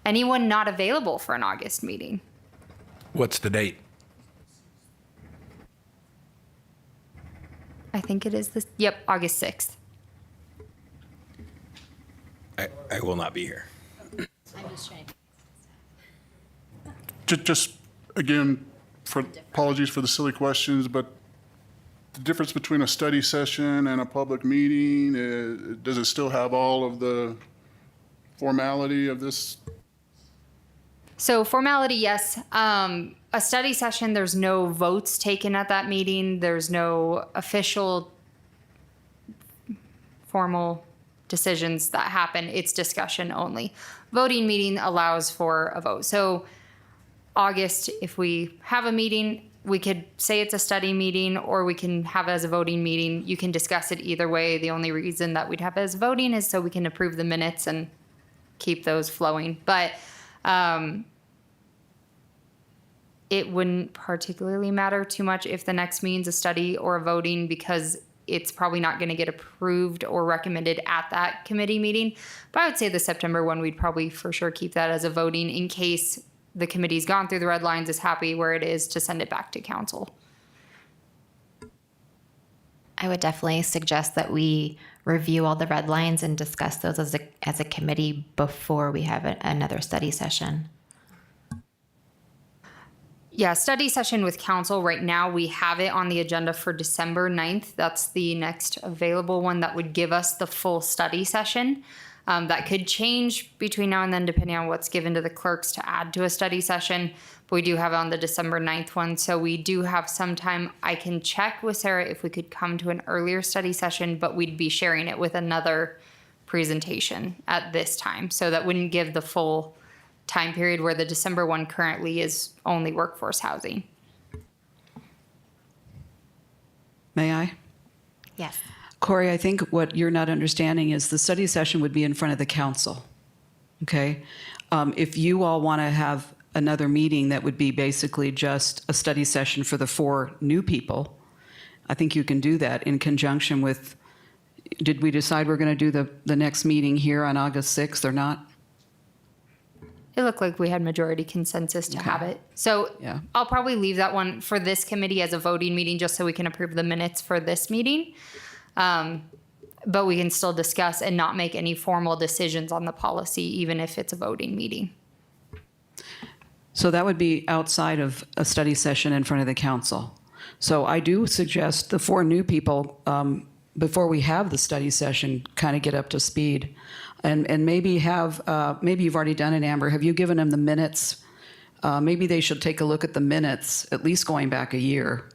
Anyone not available for an August meeting? What's the date? I think it is this. Yep, August 6th. I will not be here. Just again, apologies for the silly questions, but the difference between a study session and a public meeting, does it still have all of the formality of this? So formality, yes. A study session, there's no votes taken at that meeting. There's no official formal decisions that happen. It's discussion only. Voting meeting allows for a vote. So August, if we have a meeting, we could say it's a study meeting, or we can have it as a voting meeting. You can discuss it either way. The only reason that we'd have it as voting is so we can approve the minutes and keep those flowing. But it wouldn't particularly matter too much if the next meeting's a study or a voting, because it's probably not going to get approved or recommended at that committee meeting. But I would say the September one, we'd probably for sure keep that as a voting in case the committee's gone through the red lines, is happy where it is, to send it back to council. I would definitely suggest that we review all the red lines and discuss those as a committee before we have another study session. Yeah, study session with council. Right now, we have it on the agenda for December 9th. That's the next available one that would give us the full study session. That could change between now and then, depending on what's given to the clerks to add to a study session. But we do have it on the December 9th one. So we do have some time. I can check with Sarah if we could come to an earlier study session, but we'd be sharing it with another presentation at this time. So that wouldn't give the full time period, where the December one currently is only workforce housing. May I? Yes. Corey, I think what you're not understanding is the study session would be in front of the council, okay? If you all want to have another meeting that would be basically just a study session for the 4 new people, I think you can do that in conjunction with, did we decide we're going to do the next meeting here on August 6th or not? It looked like we had majority consensus to have it. So Yeah. I'll probably leave that one for this committee as a voting meeting, just so we can approve the minutes for this meeting. But we can still discuss and not make any formal decisions on the policy, even if it's a voting meeting. So that would be outside of a study session in front of the council. So I do suggest the 4 new people, before we have the study session, kind of get up to speed. And maybe maybe you've already done it, Amber. Have you given them the minutes? Maybe they should take a look at the minutes, at least going back a year.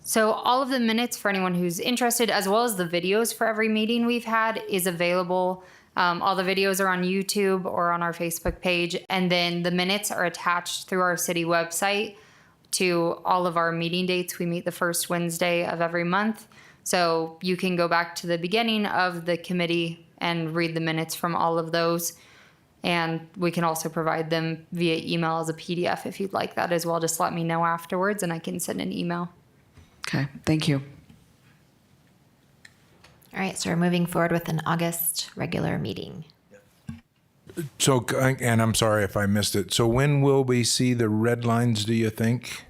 So all of the minutes, for anyone who's interested, as well as the videos for every meeting we've had, is available. All the videos are on YouTube or on our Facebook page. And then the minutes are attached through our city website to all of our meeting dates. We meet the first Wednesday of every month. So you can go back to the beginning of the committee and read the minutes from all of those. And we can also provide them via email as a PDF if you'd like that as well. Just let me know afterwards and I can send an email. Okay, thank you. All right, so we're moving forward with an August regular meeting. So, and I'm sorry if I missed it. So when will we see the red lines, do you think?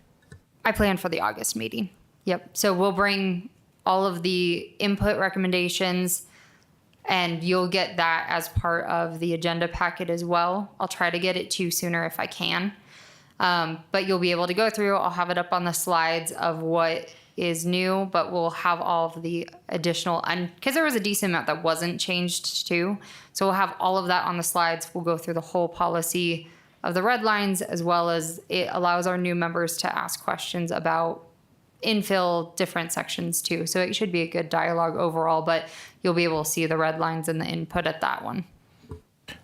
I plan for the August meeting. Yep. So we'll bring all of the input recommendations, and you'll get that as part of the agenda packet as well. I'll try to get it to you sooner if I can. But you'll be able to go through. I'll have it up on the slides of what is new, but we'll have all of the additional, because there was a decent amount that wasn't changed too. So we'll have all of that on the slides. We'll go through the whole policy of the red lines, as well as it allows our new members to ask questions about infill different sections too. So it should be a good dialogue overall, but you'll be able to see the red lines and the input at that one.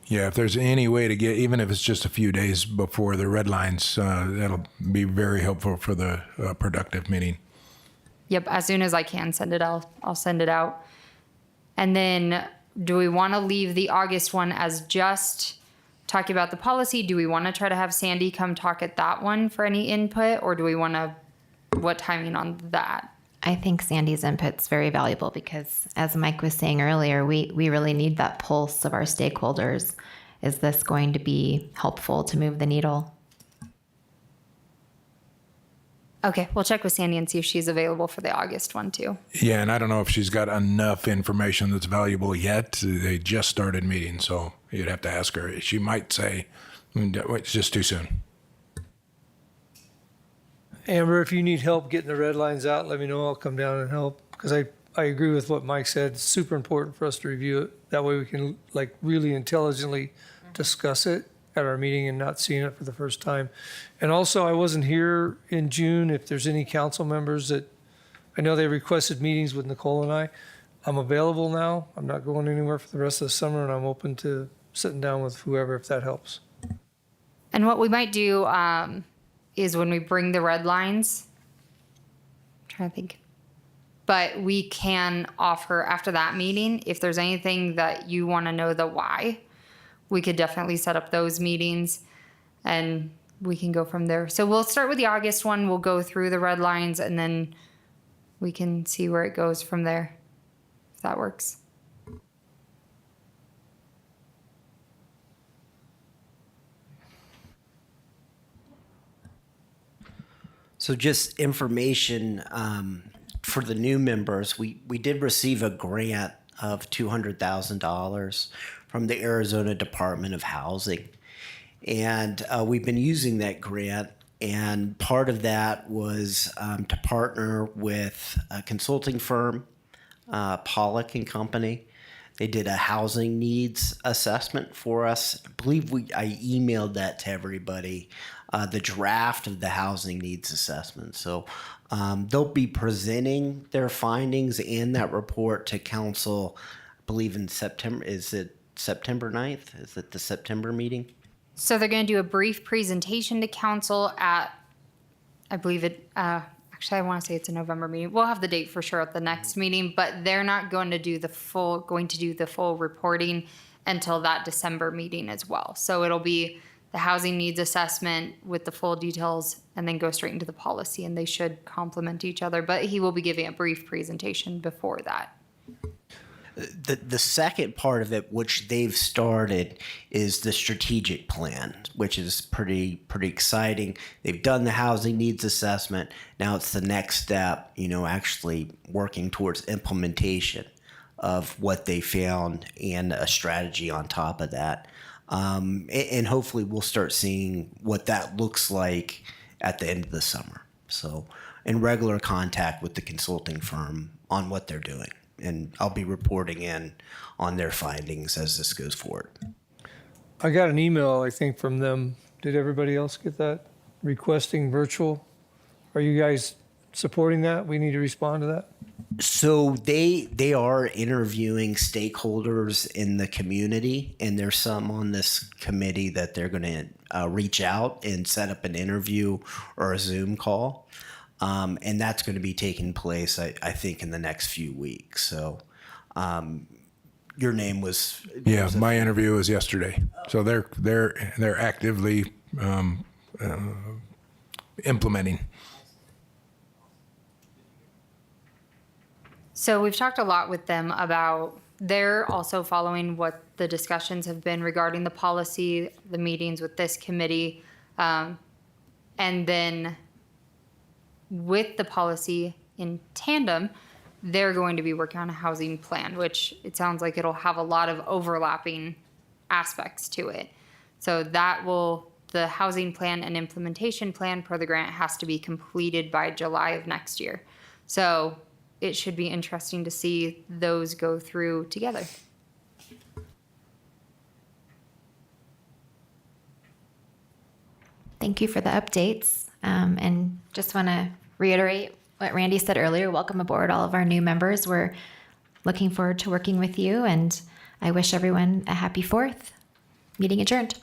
Yeah, if there's any way to get, even if it's just a few days before the red lines, that'll be very helpful for the productive meeting. Yep, as soon as I can send it, I'll send it out. And then do we want to leave the August one as just talking about the policy? Do we want to try to have Sandy come talk at that one for any input, or do we want to, what timing on that? I think Sandy's input's very valuable because, as Mike was saying earlier, we really need that pulse of our stakeholders. Is this going to be helpful to move the needle? Okay, we'll check with Sandy and see if she's available for the August one too. Yeah, and I don't know if she's got enough information that's valuable yet. They just started meeting, so you'd have to ask her. She might say, it's just too soon. Amber, if you need help getting the red lines out, let me know. I'll come down and help, because I agree with what Mike said. It's super important for us to review it. That way we can like really intelligently discuss it at our meeting and not seeing it for the first time. And also, I wasn't here in June. If there's any council members that, I know they requested meetings with Nicole and I'm available now. I'm not going anywhere for the rest of the summer, and I'm open to sitting down with whoever if that helps. And what we might do is when we bring the red lines, I'm trying to think, but we can offer after that meeting, if there's anything that you want to know the why, we could definitely set up those meetings and we can go from there. So we'll start with the August one. We'll go through the red lines and then we can see where it goes from there, if that works. So just information for the new members, we did receive a grant of $200,000 from the Arizona Department of Housing. And we've been using that grant, and part of that was to partner with a consulting firm, Pollock and Company. They did a housing needs assessment for us. I believe I emailed that to everybody, the draft of the housing needs assessment. So they'll be presenting their findings and that report to council, I believe in September. Is it September 9th? Is it the September meeting? So they're going to do a brief presentation to council at, I believe it, actually I want to say it's a November meeting. We'll have the date for sure at the next meeting, but they're not going to do the full reporting until that December meeting as well. So it'll be the housing needs assessment with the full details and then go straight into the policy, and they should complement each other, but he will be giving a brief presentation before that. The second part of it, which they've started, is the strategic plan, which is pretty exciting. They've done the housing needs assessment. Now it's the next step, actually working towards implementation of what they found and a strategy on top of that. And hopefully we'll start seeing what that looks like at the end of the summer. So in regular contact with the consulting firm on what they're doing. And I'll be reporting in on their findings as this goes forward. I got an email, I think, from them. Did everybody else get that? Requesting virtual? Are you guys supporting that? We need to respond to that? So they are interviewing stakeholders in the community, and there's some on this committee that they're going to reach out and set up an interview or a Zoom call. And that's going to be taking place, I think, in the next few weeks. So your name was... Yeah, my interview was yesterday. So they're actively implementing. So we've talked a lot with them about, they're also following what the discussions have been regarding the policy, the meetings with this committee, and then with the policy in tandem, they're going to be working on a housing plan, which it sounds like it'll have a lot of overlapping aspects to it. So the housing plan and implementation plan per the grant has to be completed by July of next year. So it should be interesting to see those go through together. Thank you for the updates. And just want to reiterate what Randy said earlier. Welcome aboard, all of our new members. We're looking forward to working with you, and I wish everyone a happy 4th. Meeting adjourned.